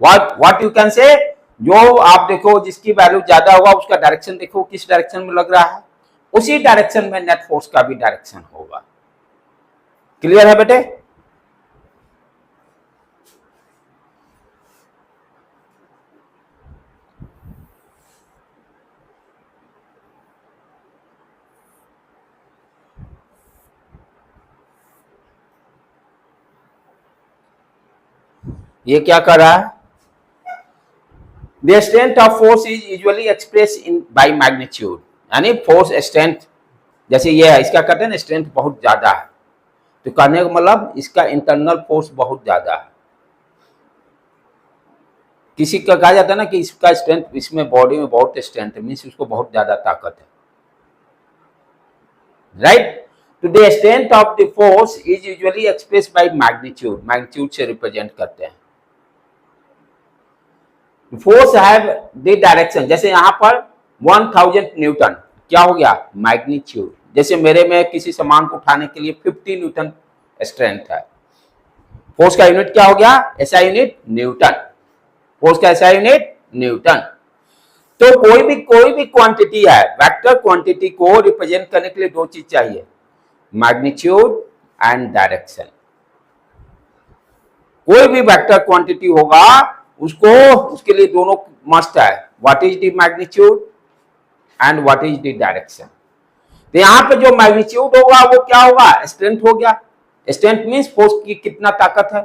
Speaker 1: what you can say, जो आप देखो जिसकी वैल्यू ज्यादा होगा उसका डायरेक्शन देखो किस डायरेक्शन में लग रहा है, उसी डायरेक्शन में नेट फोर्स का भी डायरेक्शन होगा। क्लियर है बेटे। ये क्या कर रहा है, The strength of force is usually expressed in by magnitude, यानी फोर्स स्ट्रेंथ, जैसे ये है इसका कहते हैं ना स्ट्रेंथ बहुत ज्यादा है, तो कहने का मतलब इसका इंटरनल फोर्स बहुत ज्यादा है। किसी का कहा जाता है ना कि इसका स्ट्रेंथ, इसमें बॉडी में बहुत स्ट्रेंथ है, मीन्स उसको बहुत ज्यादा ताकत है, राइट। तो the strength of the force is usually expressed by magnitude, magnitude से रिप्रेजेंट करते हैं। फोर्स हैव द डायरेक्शन, जैसे यहां पर 1000 न्यूटन क्या हो गया, मैग्नीट्यूड। जैसे मेरे में किसी सामान को उठाने के लिए 50 न्यूटन स्ट्रेंथ है, फोर्स का यूनिट क्या हो गया, ऐसा यूनिट न्यूटन, फोर्स का ऐसा यूनिट न्यूटन। तो कोई भी क्वांटिटी है, वेक्टर क्वांटिटी को रिप्रेजेंट करने के लिए दो चीज चाहिए, मैग्नीट्यूड एंड डायरेक्शन। कोई भी वेक्टर क्वांटिटी होगा उसको, उसके लिए दोनों मस्ट है, what is the magnitude and what is the direction. तो यहां पे जो मैग्नीट्यूड होगा वो क्या होगा, स्ट्रेंथ हो गया। स्ट्रेंथ मींस फोर्स की कितना ताकत है।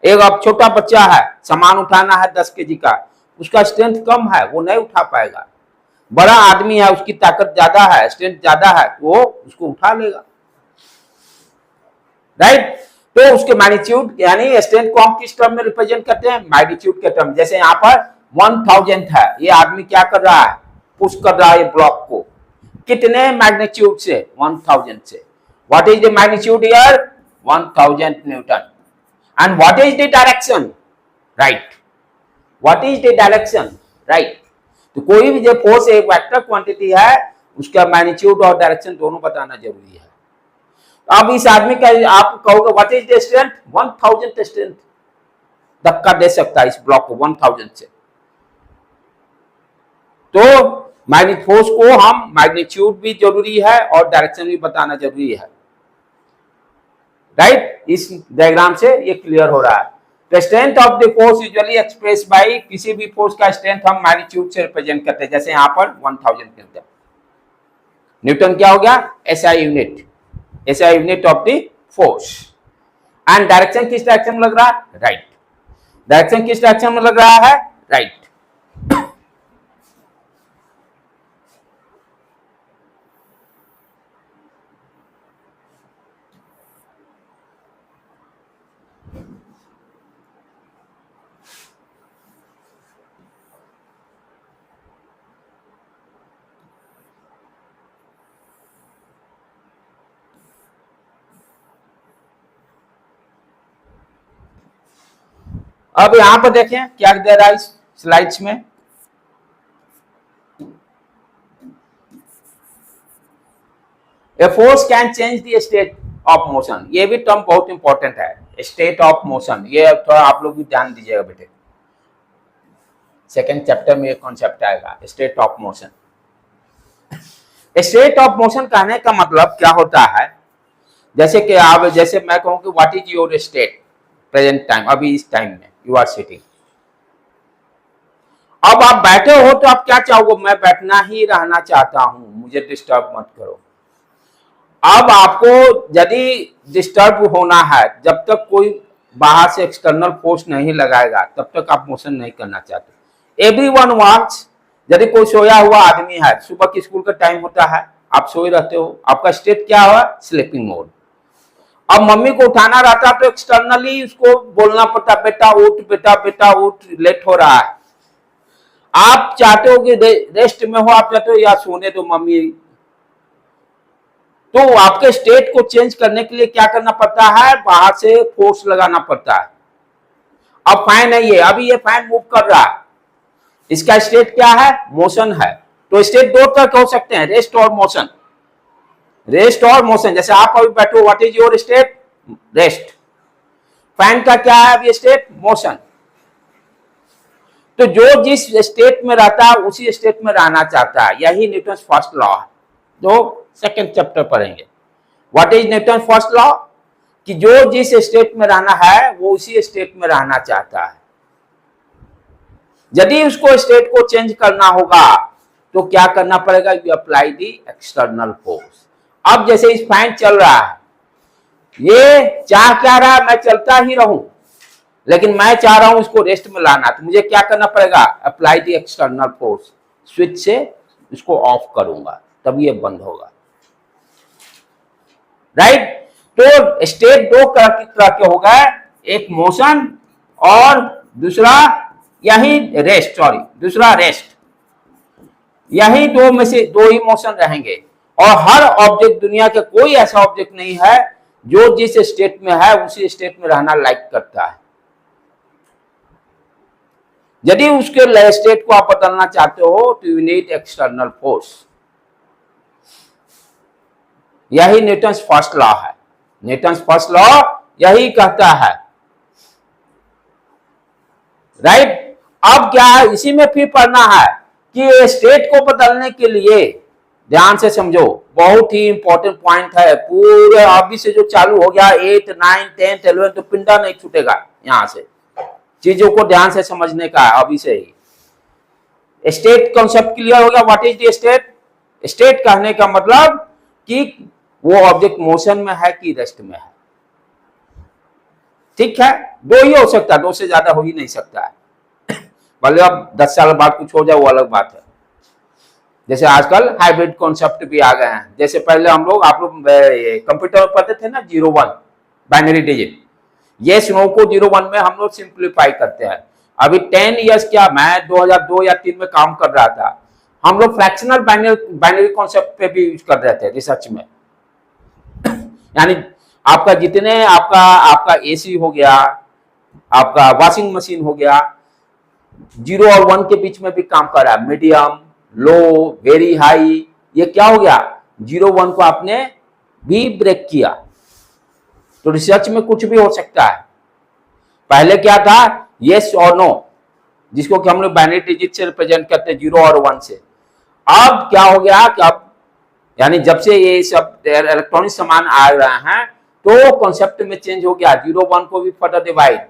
Speaker 1: एक अब छोटा बच्चा है, सामान उठाना है 10 केजी का, उसका स्ट्रेंथ कम है, वो नहीं उठा पाएगा। बड़ा आदमी है, उसकी ताकत ज्यादा है, स्ट्रेंथ ज्यादा है, वो उसको उठा लेगा, राइट। तो उसके मैग्नीट्यूड यानी स्ट्रेंथ को हम किस टर्म में रिप्रेजेंट करते हैं, मैग्नीट्यूड के टर्म। जैसे यहाँ पर 1000 है, ये आदमी क्या कर रहा है, पुश कर रहा है ये ब्लॉक को, कितने मैग्नीट्यूड से, 1000 से। What is the magnitude here, 1000 Newton. And what is the direction, right, what is the direction, right. तो कोई भी जो फोर्स एक वेक्टर क्वांटिटी है, उसका मैग्नीट्यूड और डायरेक्शन दोनों बताना जरूरी है। अब इस आदमी का आप कहोगे what is the strength, 1000 strength, धक्का दे सकता है इस ब्लॉक को 1000 से। तो फोर्स को हम मैग्नीट्यूड भी जरूरी है और डायरेक्शन भी बताना जरूरी है। राइट। इस डायग्राम से ये क्लियर हो रहा है। तो strength of the force usually express bye, किसी भी फोर्स का स्ट्रेंथ हम मैग्नीट्यूड से रिप्रेजेंट करते हैं, जैसे यहाँ पर 1000 न्यूटन। न्यूटन क्या हो गया? SI unit, SI unit of the force. And direction किस डायरेक्शन में लग रहा है? राइट। डायरेक्शन किस डायरेक्शन में लग रहा है? राइट। अब यहां पर देखें क्या दे रहा है इस स्लाइड्स में। A force can change the state of motion, ये भी टर्म बहुत इंपॉर्टेंट है, स्टेट ऑफ मोशन। ये थोड़ा आप लोग भी ध्यान दीजिएगा बेटे, सेकेंड चैप्टर में ये कॉन्सेप्ट आएगा, state of motion. State of motion कहने का मतलब क्या होता है, जैसे कि आप, जैसे मैं कहूं कि what is your state present time, अभी इस टाइम में यू आर सिटिंग। अब आप बैठे हो तो आप क्या चाहोगे? मैं बैठना ही रहना चाहता हूं, मुझे डिस्टर्ब मत करो। अब आपको यदि डिस्टर्ब होना है, जब तक कोई बाहर से एक्सटर्नल फोर्स नहीं लगाएगा तब तक आप मोशन नहीं करना चाहते। एवरीवन वांट्स, यदि कोई सोया हुआ आदमी है, सुबह की स्कूल का टाइम होता है, आप सोए रहते हो, आपका स्टेट क्या हुआ? Sleeping mode. अब मम्मी को उठाना रहता तो एक्सटर्नली उसको बोलना पड़ता, बेटा उठ, बेटा बेटा उठ, लेट हो रहा है। आप चाहते हो कि रेस्ट में हो, आप चाहते हो या सोने दो मम्मी, तो आपके स्टेट को चेंज करने के लिए क्या करना पड़ता है? बाहर से फोर्स लगाना पड़ता है। अब फैन है ये, अभी ये फैन मूव कर रहा है, इसका स्टेट क्या है? मोशन है। तो स्टेट दो तरह हो सकते हैं, रेस्ट और मोशन। रेस्ट और मोशन, जैसे आप अभी बैठो, what is your state? Rest. Fan का क्या है अभी स्टेट? मोशन। तो जो जिस स्टेट में रहता है उसी स्टेट में रहना चाहता है, यही न्यूटन फर्स्ट लॉ है, जो सेकंड चैप्टर पढ़ेंगे। What is Newton first law? कि जो जिस स्टेट में रहना है वो उसी स्टेट में रहना चाहता है। यदि उसको स्टेट को चेंज करना होगा तो क्या करना पड़ेगा? You apply the external force. अब जैसे इस फैन चल रहा है, ये चाह क्या रहा है? मैं चलता ही रहूं, लेकिन मैं चाह रहा हूं इसको रेस्ट में लाना, तो मुझे क्या करना पड़ेगा? Apply the external force. Switch से इसको ऑफ करूंगा तब ये बंद होगा, राइट। तो स्टेट दो तरह के हो गए, एक मोशन और दूसरा यही रेस्ट, सॉरी दूसरा रेस्ट। यही दो में से दो ही मोशन रहेंगे। और हर ऑब्जेक्ट, दुनिया के कोई ऐसा ऑब्जेक्ट नहीं है जो जिस स्टेट में है उसी स्टेट में रहना लाइक करता है। यदि उसके स्टेट को आप बदलना चाहते हो तो यू नीड एक्सटर्नल फोर्स। यही न्यूटन्स फर्स्ट लॉ है। न्यूटन्स फर्स्ट लॉ यही कहता है, राइट। अब क्या है, इसी में फिर पढ़ना है कि स्टेट को बदलने के लिए, ध्यान से समझो, बहुत ही इंपॉर्टेंट पॉइंट है। पूरे अभी से जो चालू हो गया 8, 9, 10, 11, तो पिंडा नहीं छूटेगा यहां से। चीजों को ध्यान से समझने का है अभी से ही। स्टेट कॉन्सेप्ट क्लियर हो गया। What is the state? State कहने का मतलब कि वो ऑब्जेक्ट मोशन में है कि रेस्ट में है, ठीक है। दो ही हो सकता है, दो से ज्यादा हो ही नहीं सकता है। भले अब 10 साल बाद कुछ हो जाए वो अलग बात है। जैसे आजकल हाइब्रिड कॉन्सेप्ट भी आ गए हैं। जैसे पहले हम लोग, आप लोग कंप्यूटर में पढ़ते थे ना 0-1 बाइनरी डिजिट, ये नो को 0-1 में हम लोग सिंप्लीफाई करते हैं। अभी 10 इयर्स क्या, मैं 2002 या 3 में काम कर रहा था, हम लोग फ्रैक्शनल बाइनरी कॉन्सेप्ट पे भी यूज कर रहे थे रिसर्च में। यानी आपका जितने आपका एसी हो गया, आपका वॉशिंग मशीन हो गया, 0 और 1 के बीच में भी काम कर रहा है। मीडियम, लो, वेरी हाई, ये क्या हो गया? 0-1 को आपने भी ब्रेक किया। तो रिसर्च में कुछ भी हो सकता है। पहले क्या था? यस और नो, जिसको कि हम लोग बाइनरी डिजिट से रिप्रेजेंट करते हैं 0 और 1 से। अब क्या हो गया कि अब, यानी जब से ये सब इलेक्ट्रॉनिक सामान आ रहे हैं, तो कॉन्सेप्ट में चेंज हो गया, 0 1 को भी further divide,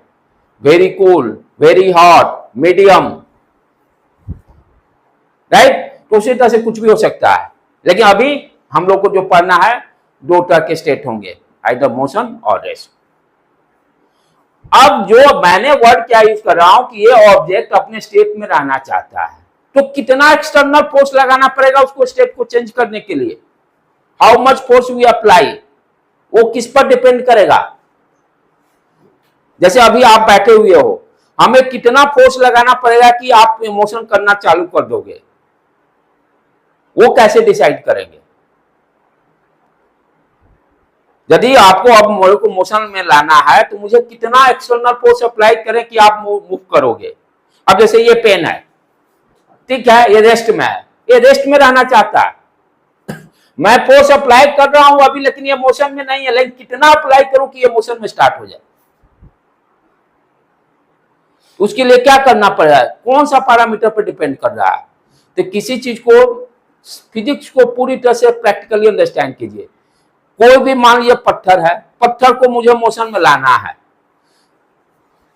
Speaker 1: very cool, very hot, medium, right. तो उसी तरह से कुछ भी हो सकता है, लेकिन अभी हम लोग को जो पढ़ना है 2 तरह के स्टेट होंगे, आइदर मोशन और रेस्ट। अब जो मैंने वर्ड क्या यूज कर रहा हूं कि ये ऑब्जेक्ट अपने स्टेट में रहना चाहता है, तो कितना एक्सटर्नल फोर्स लगाना पड़ेगा उसको स्टेट को चेंज करने के लिए, how much force we apply, वो किस पर डिपेंड करेगा। जैसे अभी आप बैठे हुए हो, हमें कितना फोर्स लगाना पड़ेगा कि आप मोशन करना चालू कर दोगे, वो कैसे डिसाइड करेंगे। यदि आपको अब मोड़ को मोशन में लाना है तो मुझे कितना एक्सटर्नल फोर्स अप्लाई करें कि आप मूव करोगे। अब जैसे ये पेन है, ठीक है, ये रेस्ट में है, ये रेस्ट में रहना चाहता है, मैं फोर्स अप्लाई कर रहा हूं अभी, लेकिन ये मोशन में नहीं है, लेकिन कितना अप्लाई करूं कि ये मोशन में स्टार्ट हो जाए। उसके लिए क्या करना पड़ेगा, कौन सा पैरामीटर पर डिपेंड कर रहा है। तो किसी चीज को, फिजिक्स को पूरी तरह से प्रैक्टिकली अंडरस्टैंड कीजिए। कोई भी मान लीजिए पत्थर है, पत्थर को मुझे मोशन में लाना है,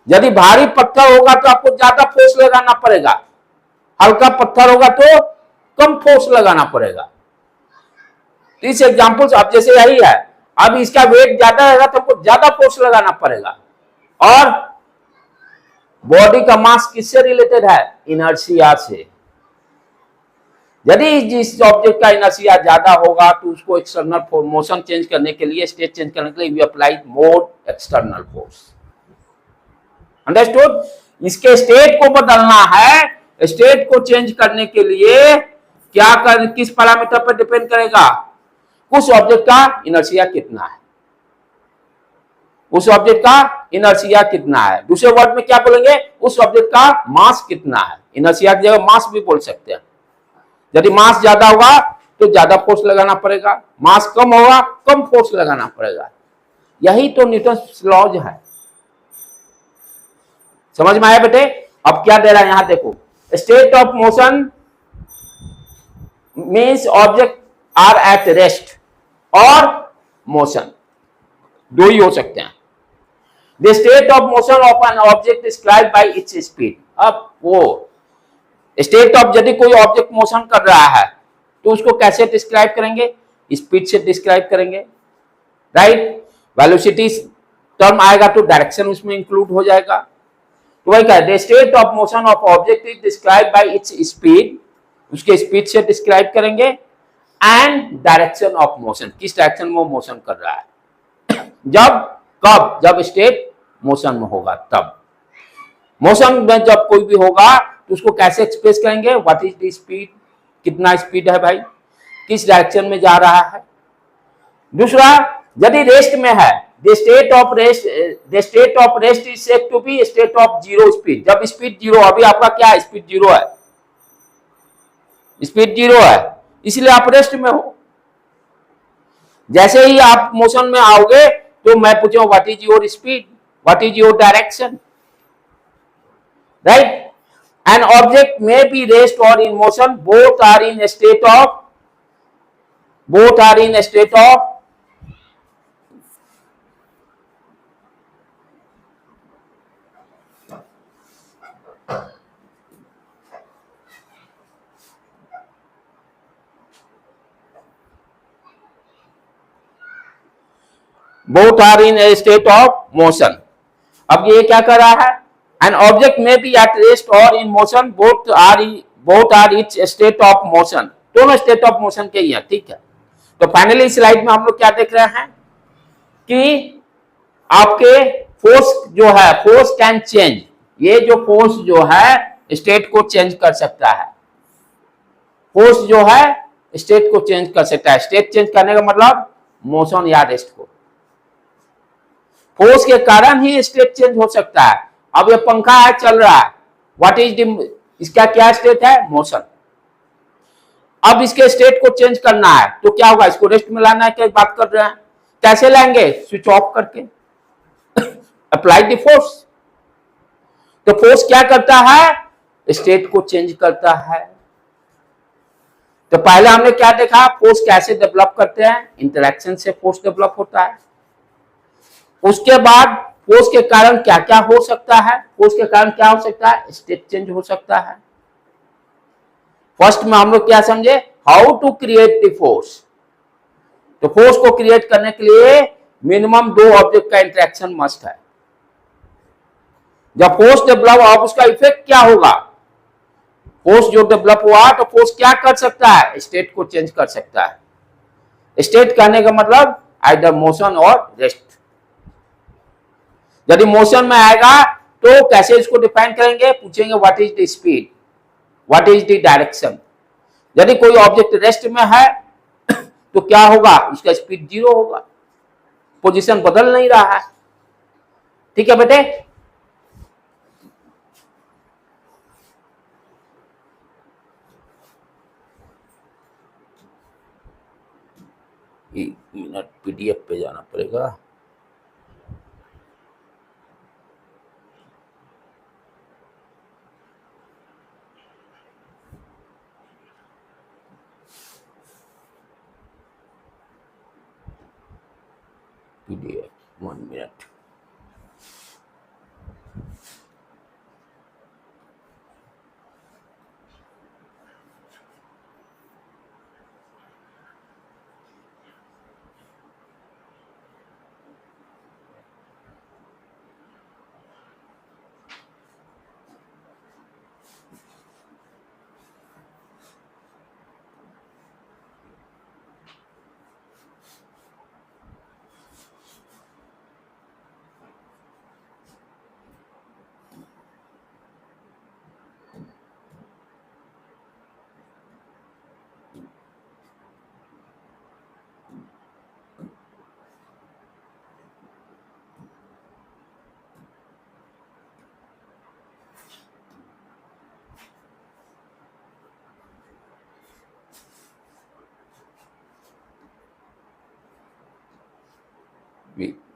Speaker 1: यदि भारी पत्थर होगा तो आपको ज्यादा फोर्स लगाना पड़ेगा, हल्का पत्थर होगा तो कम फोर्स लगाना पड़ेगा। इस एग्जांपल अब जैसे यही है, अब इसका वेट ज्यादा रहेगा तो आपको ज्यादा फोर्स लगाना पड़ेगा। और बॉडी का मास किससे रिलेटेड है, इनर्शिया से। यदि जिस ऑब्जेक्ट का इनर्शिया ज्यादा होगा तो उसको एक्सटर्नल मोशन चेंज करने के लिए, स्टेट चेंज करने के लिए we apply more external force. Understood. इसके स्टेट को बदलना है, स्टेट को चेंज करने के लिए क्या कर, किस पैरामीटर पर डिपेंड करेगा, उस ऑब्जेक्ट का इनर्शिया कितना है, उस ऑब्जेक्ट का इनर्शिया कितना है। दूसरे वर्ड में क्या बोलेंगे, उस ऑब्जेक्ट का मास कितना है। इनर्शिया की जगह मास भी बोल सकते हैं। यदि मास ज्यादा होगा तो ज्यादा फोर्स लगाना पड़ेगा, मास कम होगा कम फोर्स लगाना पड़ेगा। यही तो न्यूटन्स लॉज है। समझ में आया बेटे। अब क्या दे रहा है यहां देखो, state of motion means object are at rest और मोशन, दो ही हो सकते हैं। The state of motion of an object describe by its speed. अब वो स्टेट ऑफ, यदि कोई ऑब्जेक्ट मोशन कर रहा है तो उसको कैसे डिस्क्राइब करेंगे, स्पीड से डिस्क्राइब करेंगे, राइट। वेलोसिटी टर्म आएगा तो डायरेक्शन उसमें इंक्लूड हो जाएगा। तो वही कह, the state of motion of object is describe by its speed, उसके स्पीड से डिस्क्राइब करेंगे, एंड डायरेक्शन ऑफ मोशन, किस डायरेक्शन में वो मोशन कर रहा है। जब कब, जब स्टेट मोशन में होगा तब। मोशन में जब कोई भी होगा तो उसको कैसे एक्सप्रेस करेंगे, व्हाट इज द स्पीड, कितना स्पीड है भाई, किस डायरेक्शन में जा रहा है। दूसरा, यदि रेस्ट में है, the state of rest is said to be state of zero speed. जब स्पीड जीरो, अभी आपका क्या है, स्पीड जीरो है, स्पीड जीरो है, इसलिए आप रेस्ट में हो। जैसे ही आप मोशन में आओगे तो मैं पूछूं what is your speed, what is your direction, right. An object may be rest or in motion, both are in a state of, both are in a state of both are in a state of motion। अब ये क्या कर रहा है, an object may be at rest or in motion, both are its state of motion। दोनों state of motion के ही है, ठीक है। तो फाइनली स्लाइड में हम लोग क्या देख रहे हैं कि आपके फोर्स जो है, फोर्स कैन चेंज, ये जो फोर्स जो है स्टेट को चेंज कर सकता है, फोर्स जो है स्टेट को चेंज कर सकता है। स्टेट चेंज करने का मतलब मोशन या रेस्ट को, फोर्स के कारण ही स्टेट चेंज हो सकता है। अब ये पंखा है, चल रहा है, व्हाट इज द, इसका क्या स्टेट है, मोशन। अब इसके स्टेट को चेंज करना है तो क्या होगा, इसको रेस्ट में लाना है, क्या बात कर रहे हैं, कैसे लाएंगे, स्विच ऑफ करके अप्लाई द फोर्स। तो फोर्स क्या करता है, स्टेट को चेंज करता है। तो पहले हमने क्या देखा, फोर्स कैसे डेवलप करते हैं, इंटरेक्शन से फोर्स डेवलप होता है, उसके बाद फोर्स के कारण क्या क्या हो सकता है, फोर्स के कारण क्या हो सकता है, स्टेट चेंज हो सकता है। फर्स्ट में हम लोग क्या समझे, how to create the force. तो फोर्स को क्रिएट करने के लिए मिनिमम दो ऑब्जेक्ट का इंटरेक्शन मस्ट है। जब फोर्स डेवलप हुआ उसका इफेक्ट क्या होगा, फोर्स जो डेवलप हुआ तो फोर्स क्या कर सकता है, स्टेट को चेंज कर सकता है। स्टेट कहने का मतलब आइदर मोशन और रेस्ट। यदि मोशन में आएगा तो कैसे इसको डिफाइन करेंगे, पूछेंगे what is the speed, what is the direction. यदि कोई ऑब्जेक्ट रेस्ट में है तो क्या होगा, उसका स्पीड 0 होगा, पोजीशन बदल नहीं रहा है। ठीक है बेटे, एक मिनट पीडीएफ पे जाना पड़ेगा। PDF 1 minute.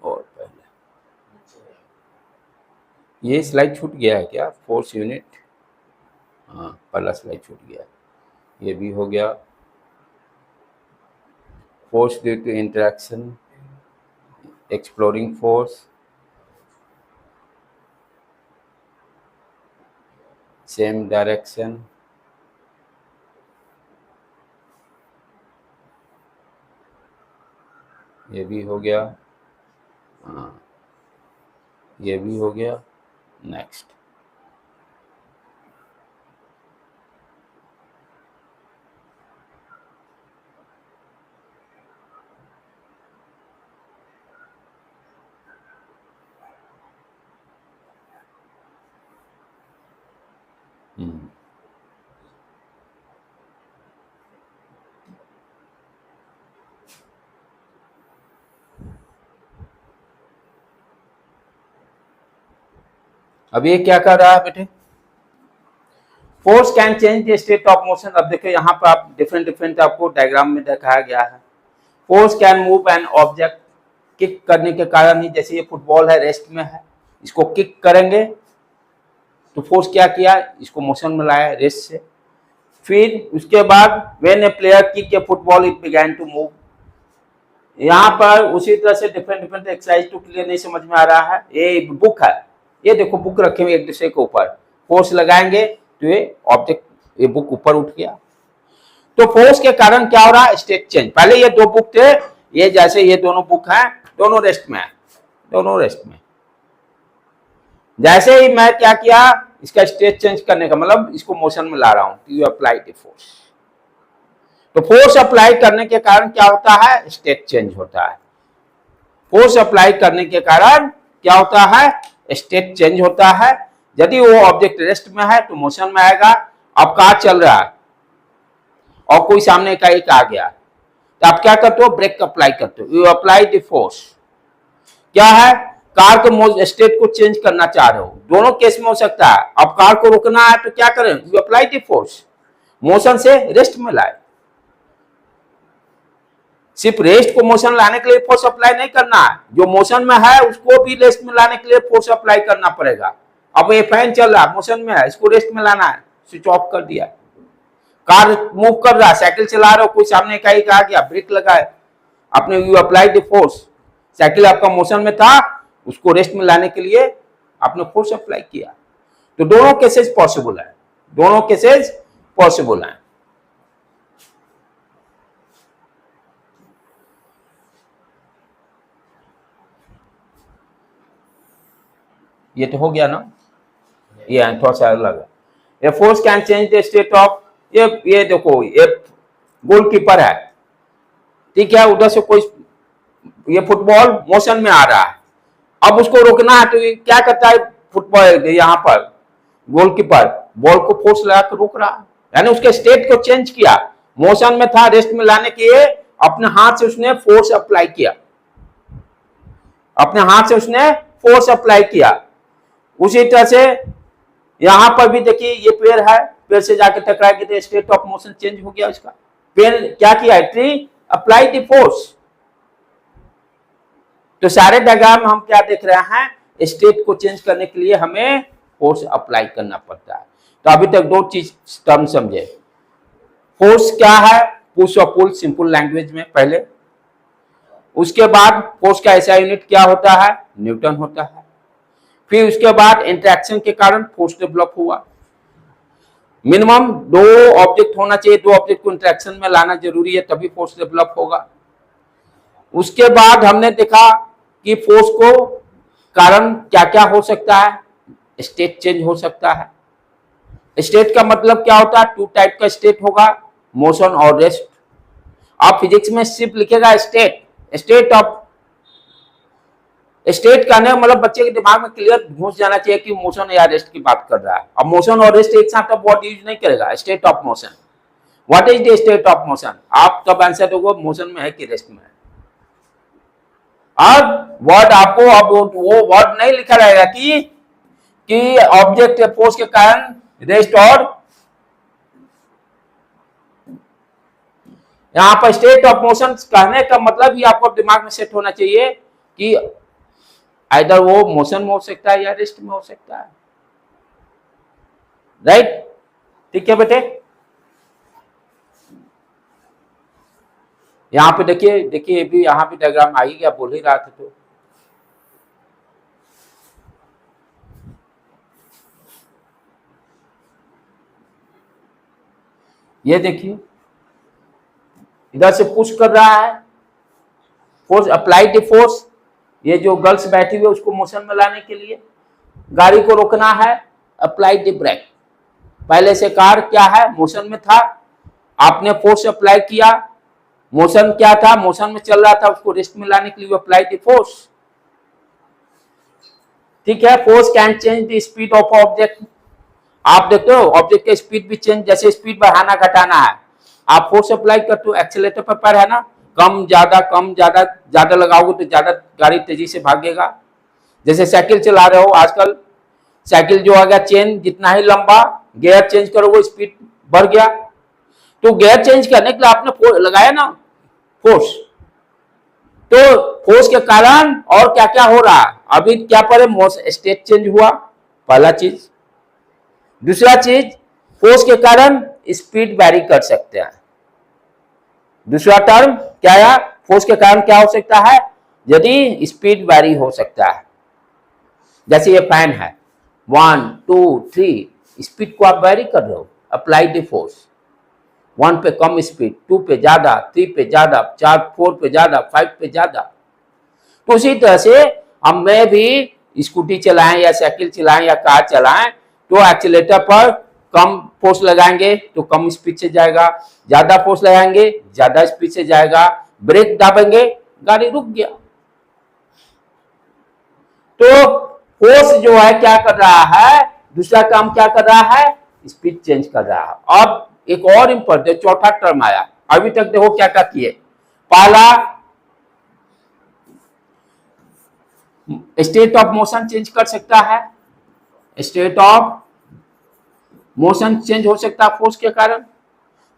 Speaker 1: और पहले ये स्लाइड छूट गया है क्या, फोर्स यूनिट, हाँ पहला स्लाइड छूट गया, ये भी हो गया। Force due to interaction, exploring force, same direction, ये भी हो गया, हाँ ये भी हो गया। नेक्स्ट, अब ये क्या कर रहा है बेटे, force can change the state of motion. अब देखिए यहाँ पर आप डिफरेंट आपको डायग्राम में दिखाया गया है। Force can move an object, kick करने के कारण ही, जैसे ये फुटबॉल है रेस्ट में है, इसको किक करेंगे तो फोर्स क्या किया, इसको मोशन में लाया रेस्ट से। फिर उसके बाद when a player kick a football it began to move. यहाँ पर उसी तरह से डिफरेंट एक्सरसाइज टू क्लियर नहीं समझ में आ रहा है, ये बुक है, ये देखो बुक रखे हुए एक दूसरे के ऊपर, फोर्स लगाएंगे तो ये ऑब्जेक्ट, ये बुक ऊपर उठ गया। तो फोर्स के कारण क्या हो रहा है, स्टेट चेंज। पहले ये दो बुक थे, ये जैसे ये दोनों बुक हैं, दोनों रेस्ट में है, दोनों रेस्ट में। जैसे ही मैं क्या किया, इसका स्टेट चेंज करने का मतलब इसको मोशन में ला रहा हूं, यू अप्लाई द फोर्स। तो फोर्स अप्लाई करने के कारण क्या होता है, स्टेट चेंज होता है। फोर्स अप्लाई करने के कारण क्या होता है, स्टेट चेंज होता है। यदि वो ऑब्जेक्ट रेस्ट में है तो मोशन में आएगा। अब कार चल रहा है और कोई सामने का एक आ गया, तो आप क्या करते हो, ब्रेक अप्लाई करते हो, यू अप्लाई द फोर्स। क्या है, कार को स्टेट को चेंज करना चाह रहे हो, दोनों केस में हो सकता है। अब कार को रोकना है तो क्या करें, you apply the force, motion से रेस्ट में लाए। सिर्फ रेस्ट को मोशन लाने के लिए फोर्स अप्लाई नहीं करना है, जो मोशन में है उसको भी रेस्ट में लाने के लिए फोर्स अप्लाई करना पड़ेगा। अब ये फैन चल रहा है, मोशन में है, इसको रेस्ट में लाना है, स्विच ऑफ कर दिया। कार मूव कर रहा है, साइकिल चला रहे हो, कोई सामने का ही आ गया, ब्रेक लगाए, आपने you apply the force, cycle आपका मोशन में था, उसको रेस्ट में लाने के लिए आपने फोर्स अप्लाई किया। तो दोनों केसेस पॉसिबल है, दोनों केसेस पॉसिबल है। ये तो हो गया ना, ये थोड़ा सा अलग है। A force can change the state of, ये देखो, ये गोलकीपर है, ठीक है, उधर से कोई ये फुटबॉल मोशन में आ रहा है, अब उसको रोकना है तो ये क्या करता है फुटबॉल, यहाँ पर गोलकीपर बॉल को फोर्स लगा कर रोक रहा है, यानी उसके स्टेट को चेंज किया। मोशन में था, रेस्ट में लाने के लिए अपने हाथ से उसने फोर्स अप्लाई किया, अपने हाथ से उसने फोर्स अप्लाई किया। उसी तरह से यहां पर भी देखिए, ये पेड़ है, पेड़ से जाके टकरा के तो स्टेट ऑफ मोशन चेंज हो गया उसका। पेड़ क्या किया, ट्री अप्लाई द फोर्स। तो सारे डायग्राम हम क्या देख रहे हैं, स्टेट को चेंज करने के लिए हमें फोर्स अप्लाई करना पड़ता है। तो अभी तक दो चीज टर्म समझे, फोर्स क्या है, पुश और पुल, सिंपल लैंग्वेज में पहले। उसके बाद फोर्स का ऐसा यूनिट क्या होता है, न्यूटन होता है। फिर उसके बाद इंटरेक्शन के कारण फोर्स डेवलप हुआ। मिनिमम दो ऑब्जेक्ट होना चाहिए, दो ऑब्जेक्ट को इंटरेक्शन में लाना जरूरी है, तभी फोर्स डेवलप होगा। उसके बाद हमने देखा कि फोर्स को कारण क्या क्या हो सकता है, स्टेट चेंज हो सकता है। स्टेट का मतलब क्या होता है, टू टाइप का स्टेट होगा, मोशन और रेस्ट। आप फिजिक्स में सिर्फ लिखेगा स्टेट, स्टेट ऑफ, स्टेट का नहीं मतलब बच्चे के दिमाग में क्लियर घुस जाना चाहिए कि मोशन या रेस्ट की बात कर रहा है। अब मोशन और रेस्ट एक साथ अब वर्ड यूज नहीं करेगा, state of motion. What is the state of motion, आप तब आंसर दोगे मोशन में है कि रेस्ट में है। अब वर्ड आपको अब वो वर्ड नहीं लिखा रहेगा कि ऑब्जेक्ट फोर्स के कारण रेस्ट, और यहां पर स्टेट ऑफ मोशन कहने का मतलब ही आपको दिमाग में सेट होना चाहिए कि आइदर वो मोशन में हो सकता है या रेस्ट में हो सकता है, राइट। ठीक है बेटे, यहां पे देखिए, देखिए भी यहां भी डायग्राम आ ही गया, बोल ही रहा था। तो ये देखिए, इधर से पुश कर रहा है, फोर्स अप्लाई द फोर्स, ये जो गर्ल्स बैठी हुई है उसको मोशन में लाने के लिए। गाड़ी को रोकना है, अप्लाई द ब्रेक। पहले से कार क्या है, मोशन में था, आपने फोर्स अप्लाई किया, मोशन क्या था, मोशन में चल रहा था, उसको रेस्ट में लाने के लिए अप्लाई द फोर्स। ठीक है, force can change the speed of object. आप देखते हो ऑब्जेक्ट का स्पीड भी चेंज, जैसे स्पीड बढ़ाना घटाना है, आप फोर्स अप्लाई करते हो, एक्सीलरेटर पर पैर है ना, कम ज्यादा ज्यादा लगाओगे तो ज्यादा गाड़ी तेजी से भागेगा। जैसे साइकिल चला रहे हो आजकल, साइकिल जो आ गया चेन जितना ही लंबा, गियर चेंज करोगे स्पीड बढ़ गया। तो गियर चेंज करने के लिए आपने लगाया ना फोर्स, तो फोर्स के कारण और क्या क्या हो रहा है, अभी क्या पर स्टेट चेंज हुआ, पहला चीज। दूसरा चीज, फोर्स के कारण स्पीड वैरी कर सकते हैं। दूसरा टर्म क्या है, फोर्स के कारण क्या हो सकता है, यदि स्पीड वैरी हो सकता है। जैसे ये फैन है, 1 2 3, स्पीड को आप वैरी कर रहे हो, अप्लाई द फोर्स। 1 पे कम स्पीड, 2 पे ज्यादा, 3 पे ज्यादा, 4 पे ज्यादा, 5 पे ज्यादा। तो उसी तरह से हम में भी स्कूटी चलाएं या साइकिल चलाएं या कार चलाएं, तो एक्सीलेटर पर कम फोर्स लगाएंगे तो कम स्पीड से जाएगा, ज्यादा फोर्स लगाएंगे ज्यादा स्पीड से जाएगा, ब्रेक दाबेंगे गाड़ी रुक गया। तो फोर्स जो है क्या कर रहा है, दूसरा काम क्या कर रहा है, स्पीड चेंज कर रहा है। अब एक और इंपॉर्टेंट चौथा टर्म आया, अभी तक देखो क्या क्या किए। पहला, स्टेट ऑफ मोशन चेंज कर सकता है, स्टेट ऑफ मोशन चेंज हो सकता है फोर्स के कारण।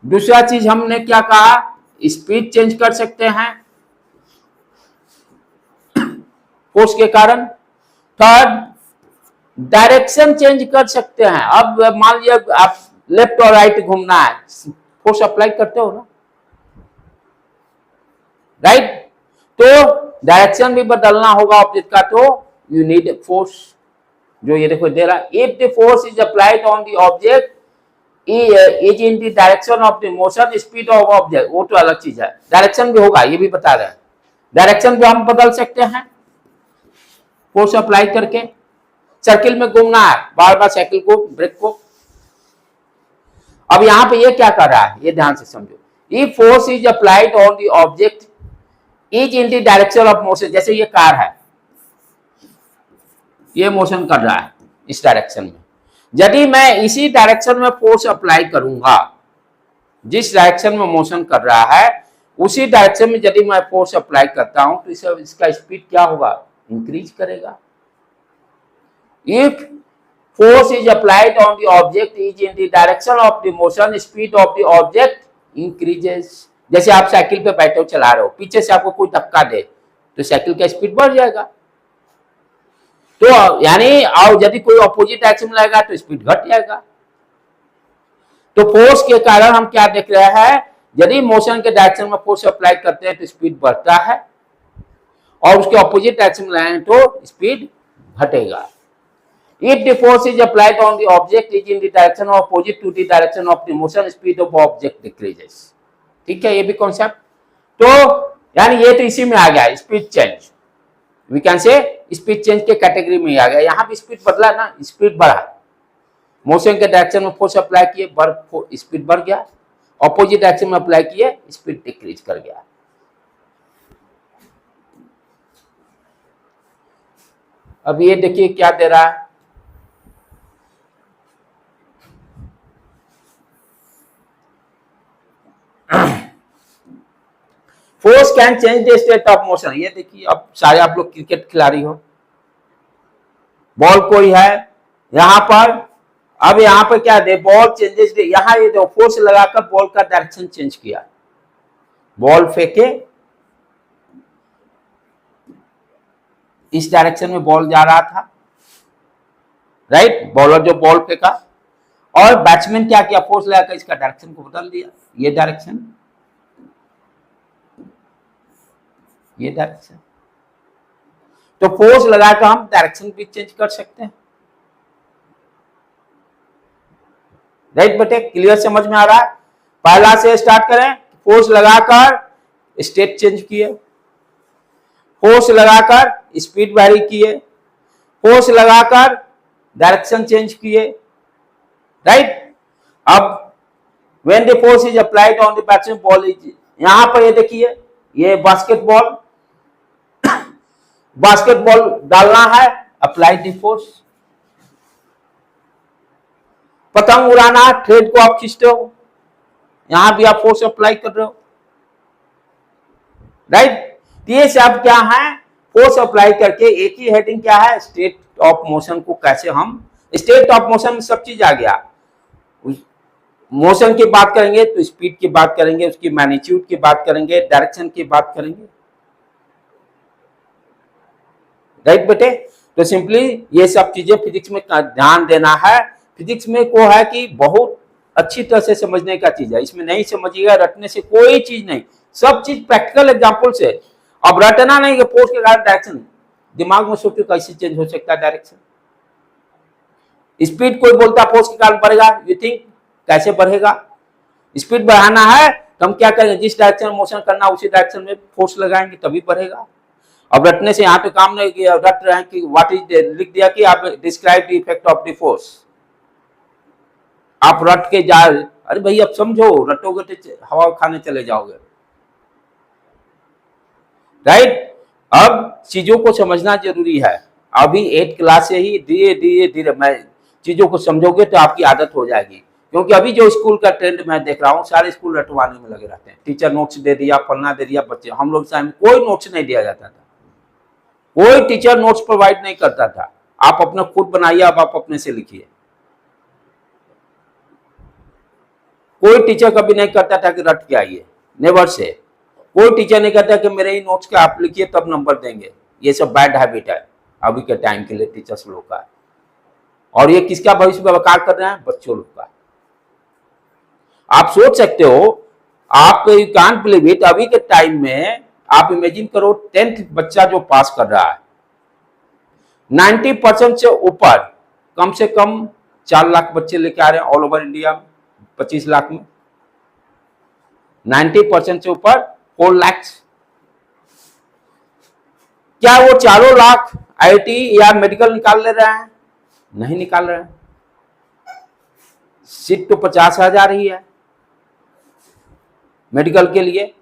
Speaker 1: दूसरा चीज हमने क्या कहा, स्पीड चेंज कर सकते हैं फोर्स के कारण। थर्ड, डायरेक्शन चेंज कर सकते हैं। अब मान लिया आप लेफ्ट और राइट घूमना है, फोर्स अप्लाई करते हो ना, राइट। तो डायरेक्शन भी बदलना होगा ऑब्जेक्ट का, तो यू नीड फोर्स, जो ये देखो दे रहा है, if the force is applied on the object is in the direction of the motion speed of object, वो तो अलग चीज है, डायरेक्शन भी होगा, ये भी बता रहे हैं, डायरेक्शन भी हम बदल सकते हैं फोर्स अप्लाई करके। सर्किल में घूमना है बार बार साइकिल को, ब्रेक को। अब यहां पे ये क्या कर रहा है, ये ध्यान से समझो, if force is applied on the object is in the direction of motion, जैसे ये कार है, ये मोशन कर रहा है इस डायरेक्शन में, यदि मैं इसी डायरेक्शन में फोर्स अप्लाई करूंगा, जिस डायरेक्शन में मोशन कर रहा है उसी डायरेक्शन में यदि मैं फोर्स अप्लाई करता हूं तो इसका स्पीड क्या होगा, इंक्रीज करेगा। If force is applied on the object is in the direction of the motion speed of the object increases. जैसे आप साइकिल पे बैठे हो, चला रहे हो, पीछे से आपको कोई धक्का दे तो साइकिल का स्पीड बढ़ जाएगा, तो यानी और यदि कोई अपोजिट डायरेक्शन में लगेगा तो स्पीड घट जाएगा। तो फोर्स के कारण हम क्या देख रहे हैं, यदि मोशन के डायरेक्शन में फोर्स अप्लाई करते हैं तो स्पीड बढ़ता है, और उसके अपोजिट डायरेक्शन में लगाएं तो स्पीड घटेगा। If the force is applied on the object is in the direction of opposite to the direction of the motion, speed of object decreases। ठीक है, ये भी कॉन्सेप्ट, तो यानी ये तो इसी में आ गया speed change, we can say speed change के कैटेगरी में आ गया। यहाँ भी स्पीड बदला ना, स्पीड बढ़ा, मोशन के डायरेक्शन में फोर्स अप्लाई किए, स्पीड बढ़ गया, ऑपोजिट डायरेक्शन में अप्लाई किए, स्पीड डिक्रीज कर गया। अब ये देखिए क्या दे रहा है, force can change the state of motion. ये देखिए, अब सारे आप लोग क्रिकेट खिलाड़ी हो, बॉल कोई है यहां पर, अब यहां पर क्या दे, बॉल चेंजेस दे, यहां ये दो फोर्स लगाकर बॉल का डायरेक्शन चेंज किया, बॉल फेंके, इस डायरेक्शन में बॉल जा रहा था, राइट, बॉलर जो बॉल फेंका, और बैट्समैन क्या किया, फोर्स लगाकर इसका डायरेक्शन को बदल दिया, ये डायरेक्शन, ये डायरेक्शन। तो फोर्स लगाकर हम डायरेक्शन भी चेंज कर सकते हैं, राइट बेटे, क्लियर समझ में आ रहा है। पहला से स्टार्ट करें, फोर्स लगाकर स्टेट चेंज किए, फोर्स लगाकर स्पीड वैरी किए, फोर्स लगाकर डायरेक्शन चेंज किए, राइट। अब when the force is applied on the batsman ball is, यहां पर ये देखिए, ये बास्केटबॉल, बास्केटबॉल डालना है, अप्लाई द फोर्स, पतंग उड़ाना, थ्रेड को आप खींचते हो, यहां भी आप फोर्स अप्लाई कर रहे हो, राइट। ये सब क्या है, फोर्स अप्लाई करके एक ही हेडिंग क्या है, स्टेट ऑफ मोशन को कैसे हम, स्टेट ऑफ मोशन में सब चीज आ गया, मोशन की बात करेंगे तो स्पीड की बात करेंगे, उसकी मैग्नीट्यूड की बात करेंगे, डायरेक्शन की बात करेंगे, राइट बेटे। तो सिंपली ये सब चीजें फिजिक्स में ध्यान देना है, फिजिक्स में को है कि बहुत अच्छी तरह से समझने का चीज है, इसमें नहीं समझिएगा रटने से कोई चीज नहीं, सब चीज प्रैक्टिकल एग्जांपल से। अब रटना नहीं कि फोर्स के कारण डायरेक्शन, दिमाग में सोचो कैसे चेंज हो सकता है डायरेक्शन। स्पीड कोई बोलता फोर्स के कारण बढ़ेगा, यू थिंक कैसे बढ़ेगा, स्पीड बढ़ाना है तो हम क्या करेंगे, जिस डायरेक्शन में मोशन करना उसी डायरेक्शन में फोर्स लगाएंगे तभी बढ़ेगा। अब रटने से यहाँ पे काम नहीं किया, रट रहे हैं कि व्हाट इज, लिख दिया कि आप describe the effect of the force, आप रट के जा, अरे भाई अब समझो, रटोगे तो हवा खाने चले जाओगे, राइट। अब चीजों को समझना जरूरी है, अभी 8 क्लास से ही धीरे धीरे धीरे मैं चीजों को समझोगे तो आपकी आदत हो जाएगी, क्योंकि अभी जो स्कूल का ट्रेंड मैं देख रहा हूँ, सारे स्कूल रटवाने में लगे रहते हैं, टीचर नोट्स दे दिया, पढ़ना दे दिया, बच्चे, हम लोग टाइम कोई नोट्स नहीं दिया जाता था, कोई टीचर नोट्स प्रोवाइड नहीं करता था, आप अपना खुद बनाइए, अब आप अपने से लिखिए, कोई टीचर कभी नहीं करता था कि रट के आइए, नेवर से, कोई टीचर नहीं कहता कि मेरे ही नोट्स का आप लिखिए तब नंबर देंगे, ये सब बैड हैबिट है अभी के टाइम के लिए टीचर्स लोग का, और ये किसका भविष्य बेकार कर रहे हैं, बच्चों लोग का। आप सोच सकते हो, आप यू कांट बिलीव इट, अभी के टाइम में आप इमेजिन करो 10th बच्चा जो पास कर रहा है 90% से ऊपर, कम से कम 4 लाख बच्चे लेके आ रहे हैं ऑल ओवर इंडिया में, 25 लाख में 90% से ऊपर 4 लाख। क्या वो चारों लाख आईआईटी या मेडिकल निकाल ले रहे हैं? नहीं निकाल रहे हैं। सीट तो 50,000 ही है मेडिकल के लिए,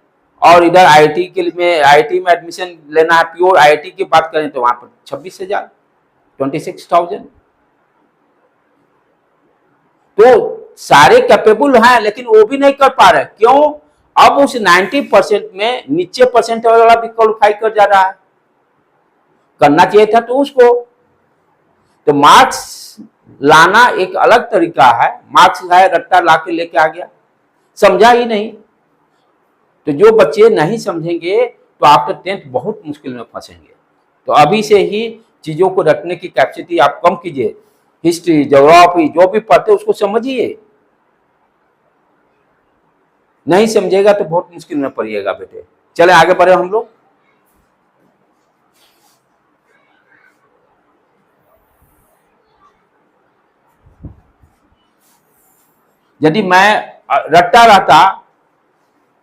Speaker 1: और इधर आईआईटी के लिए, आईआईटी में एडमिशन लेना है, प्योर आईआईटी की बात करें तो वहां पर 26,000, 26,000। तो सारे कैपेबल हैं, लेकिन वो भी नहीं कर पा रहे। क्यों? अब उस 90% में नीचे परसेंट वाला भी क्वालिफाई कर जा रहा है। करना चाहिए था तो उसको। तो मार्क्स लाना एक अलग तरीका है, मार्क्स है रट्टा ला के लेके आ गया, समझा ही नहीं। तो जो बच्चे नहीं समझेंगे तो आफ्टर 10th बहुत मुश्किल में फंसेंगे। तो अभी से ही चीजों को रखने की कैपेसिटी आप कम कीजिए। हिस्ट्री, ज्योग्राफी जो भी पढ़ते उसको समझिए। नहीं समझेगा तो बहुत मुश्किल में पड़िएगा बेटे। चले आगे बढ़े हम लोग। यदि मैं रट्टा रहता,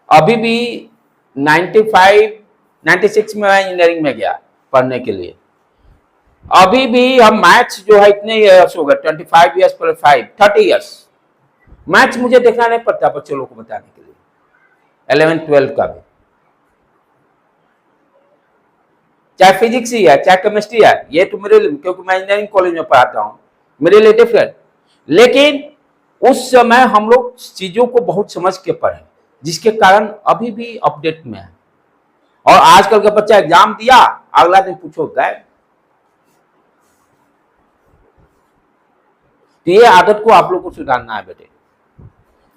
Speaker 1: अभी भी 95, 96 में मैं इंजीनियरिंग में गया पढ़ने के लिए। अभी भी हम मैथ्स जो है इतने ईयर्स हो गए, 25 ईयर्स प्लस 5, 30 ईयर्स। मैथ्स मुझे देखना नहीं पड़ता बच्चों लोगों को बताने के लिए, 11th 12th का भी। चाहे फिजिक्स ही है, चाहे केमिस्ट्री है, ये तो मेरे लिए, क्योंकि मैं इंजीनियरिंग कॉलेज में पढ़ाता हूं, मेरे लिए डिफरेंट। लेकिन उस समय हम लोग चीजों को बहुत समझ के पढ़े, जिसके कारण अभी भी अपडेट में है। और आजकल का बच्चा एग्जाम दिया, अगला दिन पूछो गए। तो ये आदत को आप लोग को सुधारना है बेटे।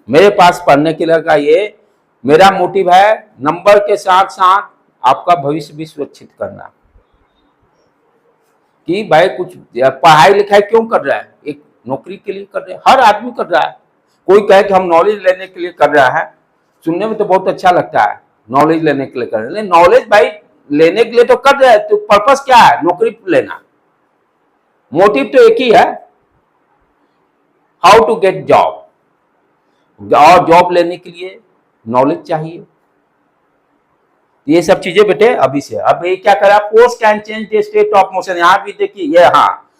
Speaker 1: मेरे पास पढ़ने के लिए का ये मेरा मोटिव है, नंबर के साथ साथ आपका भविष्य भी सुरक्षित करना। कि भाई कुछ पढ़ाई लिखाई क्यों कर रहा है? एक नौकरी के लिए कर रहे हैं, हर आदमी कर रहा है। कोई कहे कि हम नॉलेज लेने के लिए कर रहा है, सुनने में तो बहुत अच्छा लगता है, नॉलेज लेने के लिए कर रहे हैं। नॉलेज भाई लेने के लिए तो कर रहे हैं, तो पर्पस क्या है? नौकरी लेना। मोटिव तो एक ही है, हाउ टू गेट जॉब। और जॉब लेने के लिए नॉलेज चाहिए। ये सब चीजें बेटे अभी से। अब ये क्या करा, force can change the state of motion. यहां भी देखिए ये, हाँ,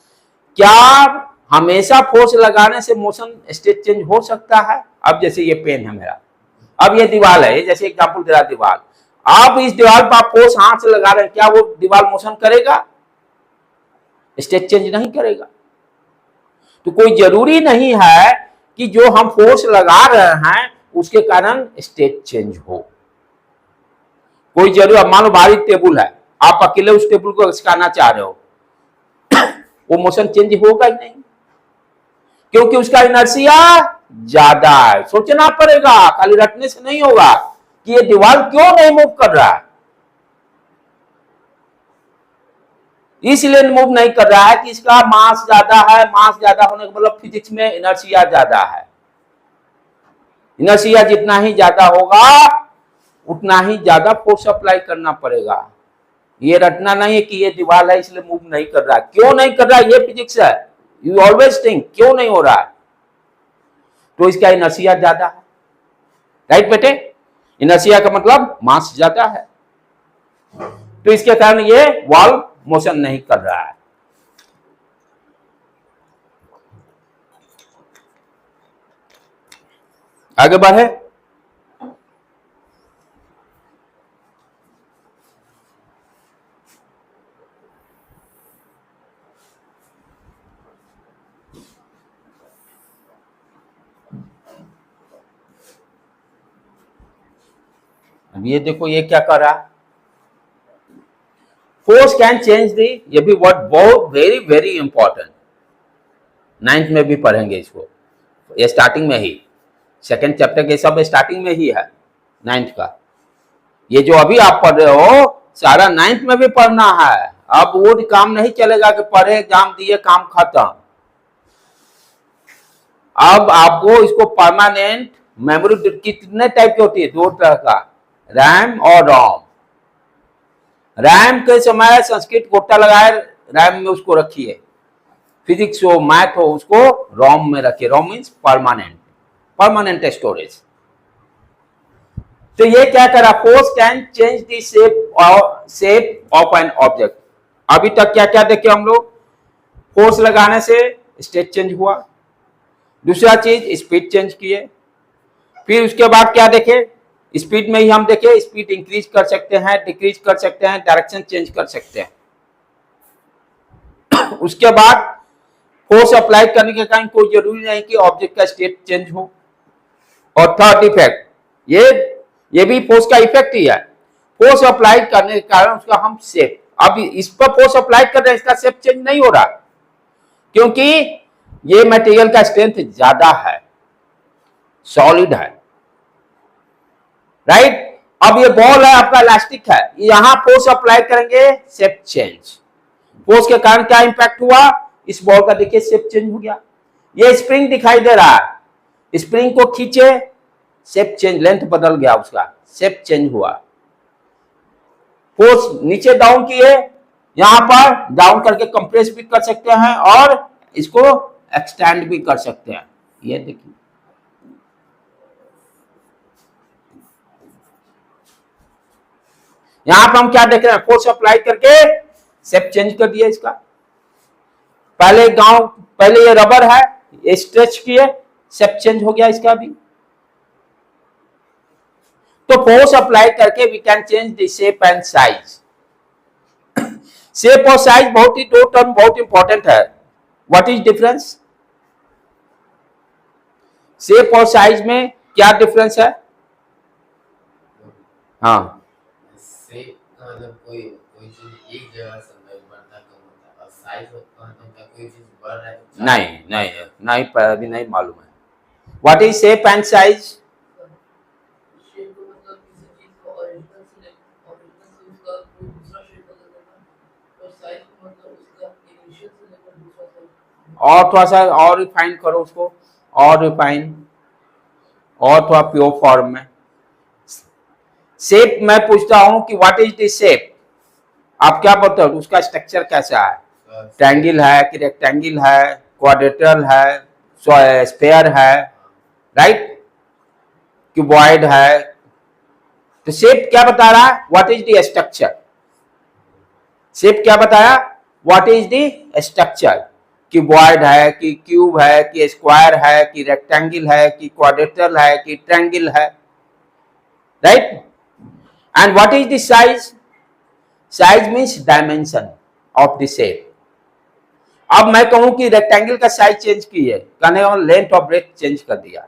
Speaker 1: क्या हमेशा फोर्स लगाने से मोशन स्टेट चेंज हो सकता है? अब जैसे ये पेन है मेरा, अब ये दीवार है, जैसे एग्जांपल दे रहा दीवार, आप इस दीवार पर आप फोर्स हाथ से लगा रहे हैं, क्या वो दीवार मोशन करेगा? स्टेट चेंज नहीं करेगा। तो कोई जरूरी नहीं है कि जो हम फोर्स लगा रहे हैं उसके कारण स्टेट चेंज हो। कोई जरूर, मान लो भारी टेबल है, आप अकेले उस टेबल को सिखाना चाह रहे हो, वो मोशन चेंज होगा ही नहीं, क्योंकि उसका इनर्शिया ज्यादा है। सोचना पड़ेगा, खाली रटने से नहीं होगा कि ये दीवार क्यों नहीं मूव कर रहा है। इसलिए मूव नहीं कर रहा है कि इसका मास ज्यादा है। मास ज्यादा होने का मतलब फिजिक्स में इनर्शिया ज्यादा है। इनर्शिया जितना ही ज्यादा होगा उतना ही ज्यादा फोर्स अप्लाई करना पड़ेगा। ये रटना नहीं है कि ये दीवार है इसलिए मूव नहीं कर रहा है। क्यों नहीं कर रहा है? ये फिजिक्स है। यू ऑलवेज थिंक क्यों नहीं हो रहा है, तो इसका इनर्शिया ज्यादा है। राइट बेटे? इनर्शिया का मतलब मास ज्यादा है, तो इसके कारण ये वॉल्व मोशन नहीं कर रहा है। आगे बढ़े। अब ये देखो ये क्या कर रहा है, फोर्स कैन चेंज दी। ये भी वर्ड बहुत वेरी वेरी इंपॉर्टेंट, 9th में भी पढ़ेंगे इसको, ये स्टार्टिंग में ही, सेकेंड चैप्टर के सब स्टार्टिंग में ही है 9th का। ये जो अभी आप पढ़ रहे हो सारा 9th में भी पढ़ना है। अब वो काम नहीं चलेगा कि पढ़े एग्जाम दिए काम खत्म। अब आपको इसको परमानेंट मेमोरी कितने टाइप की होती है? 2 तरह का, रैम और रोम। रैम के समय संस्कृत गोटा लगाए रैम में उसको रखिए, फिजिक्स हो मैथ हो उसको रोम में रखिए। रोम मीन्स परमानेंट स्टोरेज। तो ये क्या करा, force can change the shape of an object. अभी तक क्या क्या देखे हम लोग, फोर्स लगाने से स्टेट चेंज हुआ, दूसरा चीज स्पीड चेंज किए, फिर उसके बाद क्या देखे, स्पीड में ही हम देखे स्पीड इंक्रीज कर सकते हैं, डिक्रीज कर सकते हैं, डायरेक्शन चेंज कर सकते हैं। उसके बाद फोर्स अप्लाई करने के कारण कोई जरूरी नहीं कि ऑब्जेक्ट का स्टेट चेंज हो। और थर्ड इफेक्ट, ये भी फोर्स का इफेक्ट ही है, फोर्स अप्लाई करने के कारण उसका हम शेप, अब इस पर फोर्स अप्लाई कर रहे हैं, इसका शेप चेंज नहीं हो रहा क्योंकि ये मटेरियल का स्ट्रेंथ ज्यादा है, सॉलिड है, राइट। अब ये बॉल है आपका, इलास्टिक है, यहां फोर्स अप्लाई करेंगे शेप चेंज। फोर्स के कारण क्या इंपैक्ट हुआ, इस बॉल का देखिए शेप चेंज हो गया। ये स्प्रिंग दिखाई दे रहा है, स्प्रिंग को खींचे शेप चेंज, लेंथ बदल गया, उसका शेप चेंज हुआ। फोर्स नीचे डाउन किए, यहां पर डाउन करके कंप्रेस भी कर सकते हैं और इसको एक्सटेंड भी कर सकते हैं। ये देखिए, यहां पर हम क्या देख रहे हैं, फोर्स अप्लाई करके शेप चेंज कर दिया इसका। पहले ये रबर है, ये स्ट्रेच किए, शेप चेंज हो गया इसका भी। तो फोर्स अप्लाई करके we can change the shape and size. Shape और साइज बहुत ही, दो टर्म बहुत इंपॉर्टेंट है। व्हाट इज डिफरेंस, शेप और साइज में क्या डिफरेंस है? हाँ,
Speaker 2: शेप का मतलब कोई चीज एक जगह से बढ़ता कम होता है, और साइज का मतलब कोई चीज बढ़ रहा है तो
Speaker 1: नहीं अभी नहीं मालूम है। What is shape and size?
Speaker 3: Shape को मतलब किसी चीज को ओरिजिनल से उसका कोई दूसरा शेप बदल देना, और साइज को मतलब उसका इनिशियल से लेकर दूसरा साइज।
Speaker 1: और थोड़ा सा और रिफाइन करो उसको, और रिफाइन, और थोड़ा प्योर फॉर्म में। शेप मैं पूछता हूं कि व्हाट इज द शेप, आप क्या बोलते हो, उसका स्ट्रक्चर कैसा है? ट्रायंगल है कि रेक्टेंगल है, क्वाड्रेटरल है, स्फेयर है, राइट, क्यूबॉइड है। तो शेप क्या बता रहा है, what is the structure. Shape क्या बताया, what is the structure, cuboid है कि क्यूब है कि स्क्वायर है कि रेक्टेंगल है कि क्वाड्रेटरल है कि ट्रायंगल है, right. And what is the size, size means dimension of the shape. अब मैं कहूं कि रेक्टेंगल का साइज चेंज किए, कहने का लेंथ और ब्रेथ चेंज कर दिया।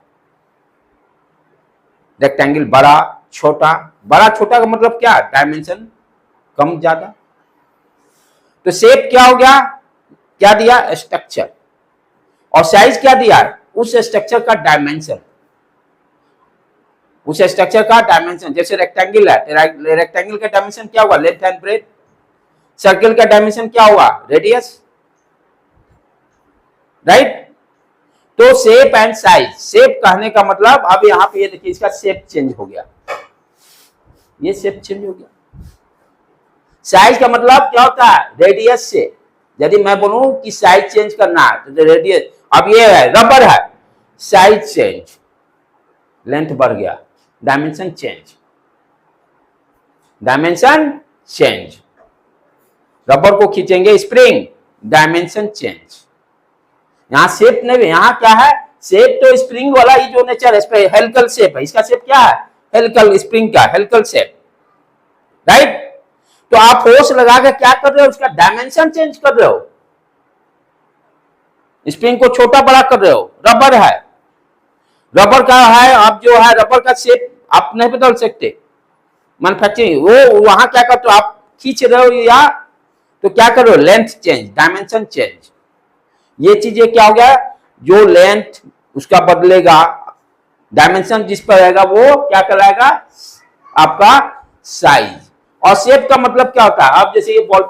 Speaker 1: रेक्टेंगल बड़ा छोटा का मतलब क्या, डायमेंशन कम ज्यादा। तो शेप क्या हो गया, क्या दिया, स्ट्रक्चर, और साइज क्या दिया, उस स्ट्रक्चर का डायमेंशन, उस स्ट्रक्चर का डायमेंशन। जैसे रेक्टेंगल है, रेक्टेंगल का डायमेंशन क्या होगा, लेंथ एंड ब्रेथ। सर्कल का डायमेंशन क्या होगा, रेडियस, राइट। तो शेप एंड साइज, शेप कहने का मतलब, अब यहां पे ये देखिए इसका शेप चेंज हो गया, ये शेप चेंज हो गया। साइज का मतलब क्या होता है, रेडियस से। यदि मैं बोलूं कि साइज चेंज करना है तो रेडियस, अब ये है रबर है, साइज चेंज, लेंथ बढ़ गया, dimension change, dimension change. Rubber को खींचेंगे, स्प्रिंग, डायमेंशन चेंज। यहां शेप नहीं, यहां क्या है, शेप तो स्प्रिंग वाला ही जो नेचर है, हेलिकल शेप है, इसका शेप क्या है, हेलिकल, स्प्रिंग का हेलिकल शेप, राइट। तो आप फोर्स लगा के क्या कर रहे हो, उसका डायमेंशन चेंज कर रहे हो, स्प्रिंग को छोटा बड़ा कर रहे हो। रबर है, रबर का है, अब जो है रबर का शेप आप नहीं बदल सकते, मैन्युफैक्चरिंग, वो वहां क्या करते हो, आप खींच रहे हो या तो क्या कर रहे हो, लेंथ चेंज, डायमेंशन चेंज। ये चीजें क्या हो गया, जो लेंथ उसका बदलेगा, डायमेंशन जिस पर रहेगा वो क्या कहलाएगा, आपका साइज। और शेप का मतलब क्या होता है, अब जैसे ये बॉल,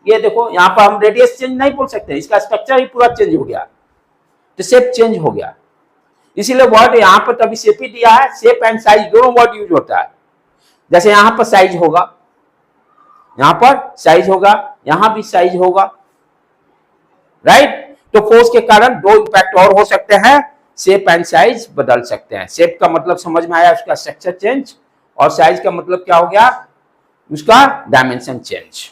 Speaker 1: ये देखो यहां पर हम रेडियस चेंज नहीं बोल सकते, इसका स्ट्रक्चर ही पूरा चेंज हो गया, तो शेप चेंज हो गया। इसीलिए वर्ड यहां पर तभी शेप ही दिया है, शेप एंड साइज दोनों वर्ड यूज होता है। जैसे यहां पर साइज होगा, यहां पर साइज होगा, यहां भी साइज होगा, राइट। तो फोर्स के कारण दो इंपैक्ट और हो सकते हैं, शेप एंड साइज बदल सकते हैं। शेप का मतलब समझ में आया, उसका स्ट्रक्चर चेंज, और साइज का मतलब क्या हो गया, उसका डायमेंशन चेंज।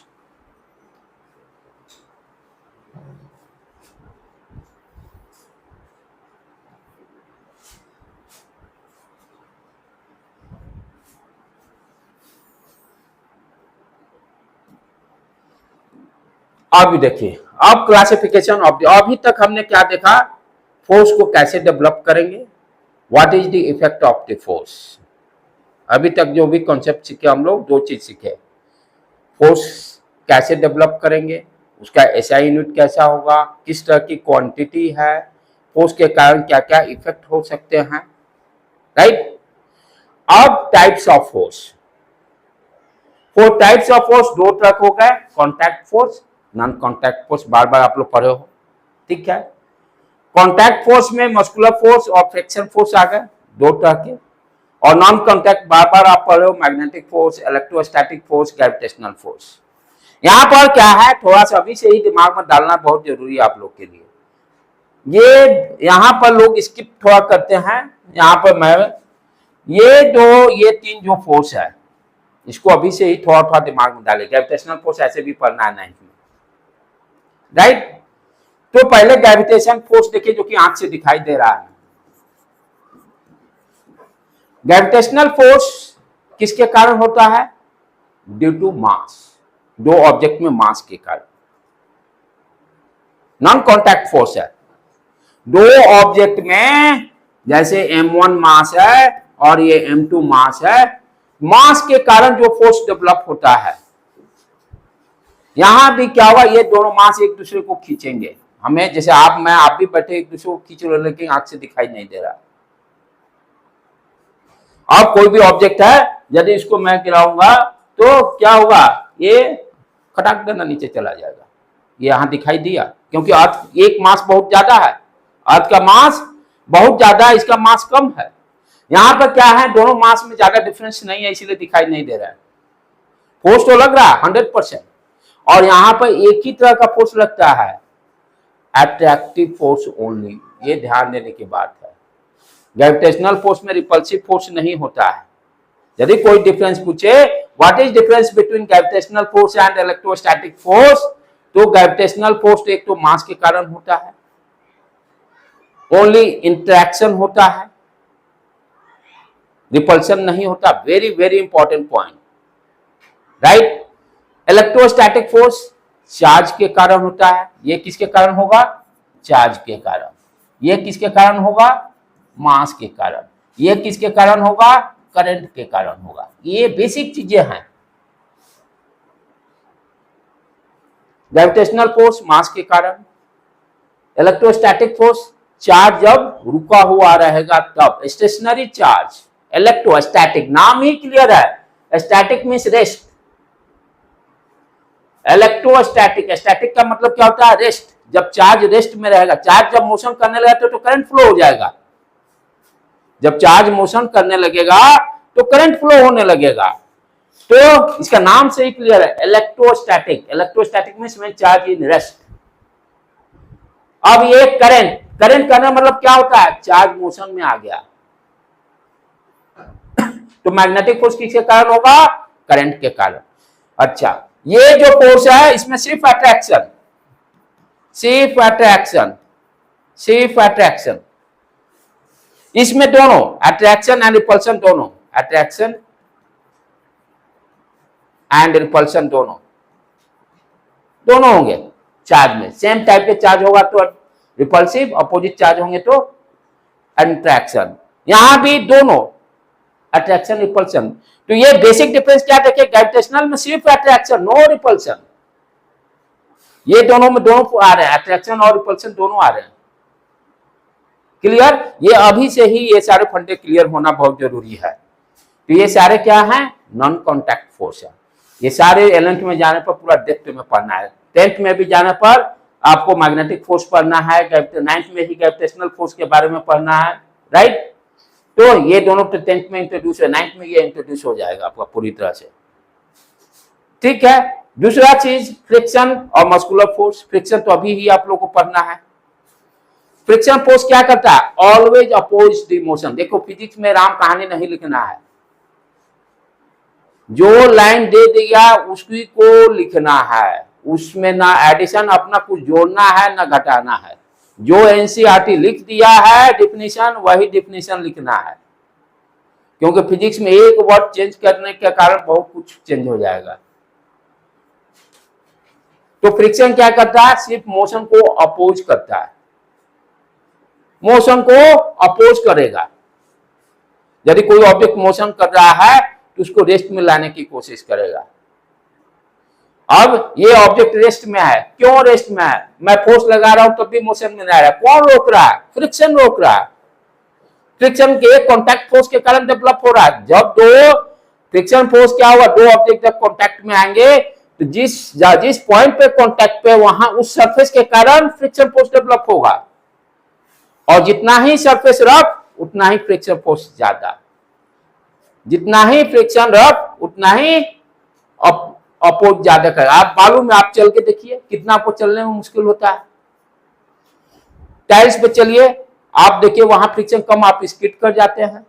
Speaker 1: अब देखिए, अब क्लासिफिकेशन ऑफ द, अभी तक हमने क्या देखा, फोर्स को कैसे डेवलप करेंगे, what is the effect of the force. अभी तक जो भी कॉन्सेप्ट सीखे हम लोग, दो चीज सीखे, फोर्स कैसे डेवलप करेंगे, उसका एसआई यूनिट कैसा होगा, किस तरह की क्वांटिटी है, फोर्स के कारण क्या क्या इफेक्ट हो सकते हैं, राइट। अब types of force, four types of force दो तरह हो गए, contact force, non contact force, बार बार आप लोग पढ़े हो, ठीक है। कॉन्टैक्ट फोर्स में मस्कुलर फोर्स और फ्रिक्शन फोर्स आ गए, दो तरह के, और नॉन कॉन्टैक्ट बार बार आप पढ़े हो, magnetic force, electrostatic force, gravitational force. यहां पर क्या है, थोड़ा सा अभी से ही दिमाग में डालना बहुत जरूरी है आप लोग के लिए। ये यहां पर लोग स्किप थोड़ा करते हैं, यहां पर मैं ये तीन जो फोर्स है, इसको अभी से ही थोड़ा थोड़ा दिमाग में डाले। ग्रेविटेशनल फोर्स ऐसे भी पढ़ना है 9th में, राइट। तो पहले ग्रेविटेशन फोर्स देखिए, जो कि आंख से दिखाई दे रहा है। ग्रेविटेशनल फोर्स किसके कारण होता है, ड्यू टू मास, दो ऑब्जेक्ट में मास के कारण। नॉन कॉन्टैक्ट फोर्स है, दो ऑब्जेक्ट में, जैसे m1 मास है और ये m2 मास है, मास के कारण जो फोर्स डेवलप होता है। यहां भी क्या हुआ, ये दोनों मास एक दूसरे को खींचेंगे, हमें जैसे आप भी बैठे एक दूसरे को खींच रहे, लेकिन आंख से दिखाई नहीं दे रहा। अब कोई भी ऑब्जेक्ट है, यदि इसको मैं गिराऊंगा तो क्या होगा, ये खटाक देना नीचे चला जाएगा, ये यहां दिखाई दिया, क्योंकि अर्थ एक मास बहुत ज्यादा है, अर्थ का मास बहुत ज्यादा है, इसका मास कम है। यहां पर क्या है, दोनों मास में ज्यादा डिफरेंस नहीं है, इसीलिए दिखाई नहीं दे रहा है। फोर्स तो लग रहा है 100%, और यहां पर एक ही तरह का फोर्स लगता है, अट्रैक्टिव फोर्स ओनली, ये ध्यान देने की बात है। ग्रेविटेशनल फोर्स में रिपल्सिव फोर्स नहीं होता है। यदि कोई डिफरेंस पूछे, what is difference between gravitational force and electrostatic force, तो ग्रेविटेशनल फोर्स एक तो मास के कारण होता है, ओनली इंटरेक्शन होता है, रिपल्शन नहीं होता। Very very important point, right. Electrostatic force charge के कारण होता है, ये किसके कारण होगा, चार्ज के कारण। ये किसके कारण होगा, मास के कारण। ये किसके कारण होगा, करंट के कारण होगा। ये बेसिक चीजें हैं। ग्रेविटेशनल फोर्स मास के कारण, इलेक्ट्रोस्टैटिक फोर्स चार्ज जब रुका हुआ रहेगा तब, स्टेशनरी चार्ज। इलेक्ट्रोस्टैटिक नाम ही क्लियर है, static means rest, electrostatic, static का मतलब क्या होता है, रेस्ट। जब चार्ज रेस्ट में रहेगा, चार्ज जब मोशन करने लगेगा तो करंट फ्लो हो जाएगा। जब चार्ज मोशन करने लगेगा तो करंट फ्लो होने लगेगा। तो इसका नाम से ही क्लियर है, electrostatic. Electrostatic means when charge in rest. अब ये करंट, करंट करना मतलब क्या होता है, चार्ज मोशन में आ गया। तो मैग्नेटिक फोर्स किसके कारण होगा, करंट के कारण। अच्छा, ये जो फोर्स है इसमें सिर्फ अट्रैक्शन, सिर्फ अट्रैक्शन, सिर्फ अट्रैक्शन, इसमें दोनों अट्रैक्शन एंड रिपल्शन, दोनों अट्रैक्शन एंड रिपल्शन दोनों होंगे चार्ज में। सेम टाइप के चार्ज होगा तो रिपल्सिव, अपोजिट चार्ज होंगे तो अट्रैक्शन। यहां भी दोनों अट्रैक्शन रिपल्शन। तो ये बेसिक डिफरेंस क्या देखिए, ग्रेविटेशनल में सिर्फ अट्रैक्शन, नो रिपल्शन। ये दोनों में दोनों आ रहे हैं, अट्रैक्शन और रिपल्शन दोनों आ रहे हैं। क्लियर, ये अभी से ही ये सारे फंडे क्लियर होना बहुत जरूरी है। तो ये सारे क्या हैं, नॉन कॉन्टैक्ट फोर्स है। ये सारे 11th में जाने पर पूरा डेप्थ में पढ़ना है। 10th में भी जाने पर आपको मैग्नेटिक फोर्स पढ़ना है, 9th में ही ग्रेविटेशनल फोर्स के बारे में पढ़ना है, राइट। तो ये दोनों तो 10th में इंट्रोड्यूस है, 9th में ये इंट्रोड्यूस हो जाएगा आपका पूरी तरह से, ठीक है। दूसरा चीज फ्रिक्शन और मस्कुलर फोर्स। फ्रिक्शन तो अभी ही आप लोग को पढ़ना है। फ्रिक्शन फोर्स क्या करता है? Always oppose the motion. देखो फिजिक्स में राम कहानी नहीं लिखना है, जो लाइन दे दिया उसी को लिखना है, उसमें ना एडिशन अपना कुछ जोड़ना है ना घटाना है। जो एनसीईआरटी लिख दिया है डिफिनीशन, वही डिफिनीशन लिखना है, क्योंकि फिजिक्स में एक वर्ड चेंज करने के कारण बहुत कुछ चेंज हो जाएगा। तो फ्रिक्शन क्या करता है? सिर्फ मोशन को अपोज करता है, मोशन को अपोज करेगा। यदि कोई ऑब्जेक्ट मोशन कर रहा है तो उसको रेस्ट में लाने की कोशिश करेगा। अब ये ऑब्जेक्ट रेस्ट में है, क्यों रेस्ट में है? मैं फोर्स लगा रहा हूं तब भी मोशन में नहीं आ रहा है। कौन रोक रहा है? फ्रिक्शन रोक रहा है। फ्रिक्शन के कॉन्टैक्ट फोर्स के कारण डेवलप हो रहा है। जब दो फ्रिक्शन फोर्स क्या होगा? दो ऑब्जेक्ट जब कॉन्टैक्ट में आएंगे तो जिस पॉइंट पे कॉन्टैक्ट पे, वहां उस सरफेस के कारण फ्रिक्शन फोर्स डेवलप होगा, और जितना ही सरफेस रफ उतना ही फ्रिक्शन फोर्स ज्यादा। जितना ही फ्रिक्शन रफ उतना ही अपोज ज्यादा करेगा। आप मालूम है, आप चल के देखिए कितना आपको चलने में मुश्किल होता है। टाइल्स पे चलिए, आप देखिए वहां फ्रिक्शन कम, आप स्किड कर जाते हैं,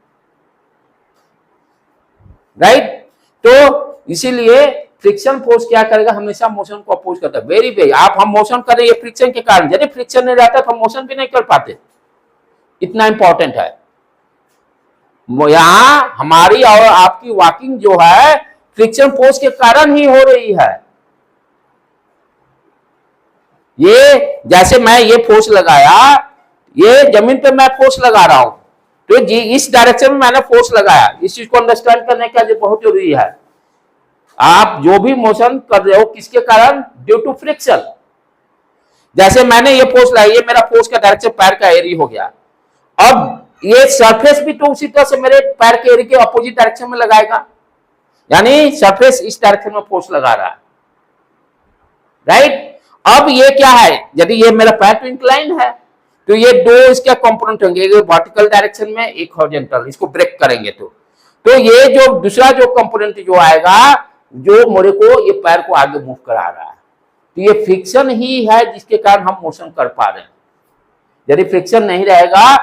Speaker 1: राइट। तो इसीलिए फ्रिक्शन फोर्स क्या करेगा? हमेशा मोशन को अपोज करता है। वेरी आप हम मोशन कर रहे हैं फ्रिक्शन के कारण। यदि फ्रिक्शन नहीं रहता तो हम मोशन भी नहीं कर पाते। इतना इंपॉर्टेंट है। यहां हमारी और आपकी वॉकिंग जो है फ्रिक्शन फोर्स के कारण ही हो रही है। ये जैसे मैं ये फोर्स लगाया, ये जमीन पे मैं फोर्स लगा रहा हूं, तो जी इस डायरेक्शन में मैंने फोर्स लगाया। इस चीज को अंडरस्टैंड करने का बहुत जरूरी है। आप जो भी मोशन कर रहे हो किसके कारण? Due to friction. जैसे मैंने ये फोर्स लगाया, ये मेरा फोर्स का डायरेक्शन पैर का एरिया हो गया। अब ये सरफेस भी तो उसी तरह से मेरे पैर के एरिया के अपोजिट डायरेक्शन में लगाएगा, यानी सरफेस इस डायरेक्शन में फोर्स लगा रहा है, राइट। अब ये क्या है? यदि ये मेरा पैर तो इंक्लाइन है, तो ये दो इसके कंपोनेंट होंगे, एक वर्टिकल डायरेक्शन में, एक हॉरिजॉन्टल। इसको ब्रेक करेंगे तो ये जो दूसरा जो कंपोनेंट जो आएगा, जो मेरे को ये पैर को आगे मूव करा रहा है, तो ये फ्रिक्शन ही है जिसके कारण हम मोशन कर पा रहे हैं। यदि फ्रिक्शन नहीं रहेगा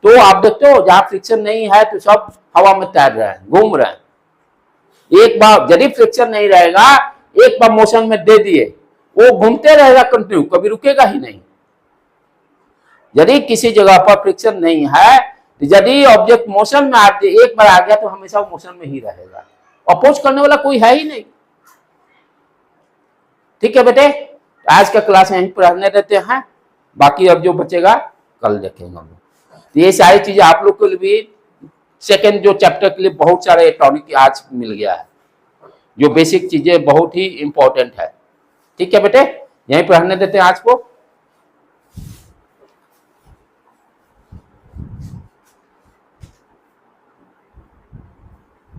Speaker 1: तो आप देखते हो जहां फ्रिक्शन नहीं है तो सब हवा में तैर रहे हैं, घूम रहे हैं। एक बार यदि फ्रिक्शन नहीं रहेगा, एक बार मोशन में दे दिए, वो घूमते रहेगा कंटिन्यू, कभी रुकेगा ही नहीं। यदि किसी जगह पर फ्रिक्शन नहीं है तो यदि ऑब्जेक्ट मोशन में आते एक बार आ गया तो हमेशा वो मोशन में ही रहेगा, अपोज करने वाला कोई है ही नहीं। ठीक है बेटे, आज का क्लास यहीं पर रहने देते हैं, बाकी अब जो बचेगा कल देखेंगे हम। तो ये सारी चीजें आप लोग के लिए भी सेकेंड जो चैप्टर के लिए बहुत सारे टॉपिक आज मिल गया है, जो बेसिक चीजें बहुत ही इंपॉर्टेंट है। ठीक है बेटे, यहीं पर रहने देते हैं आज को।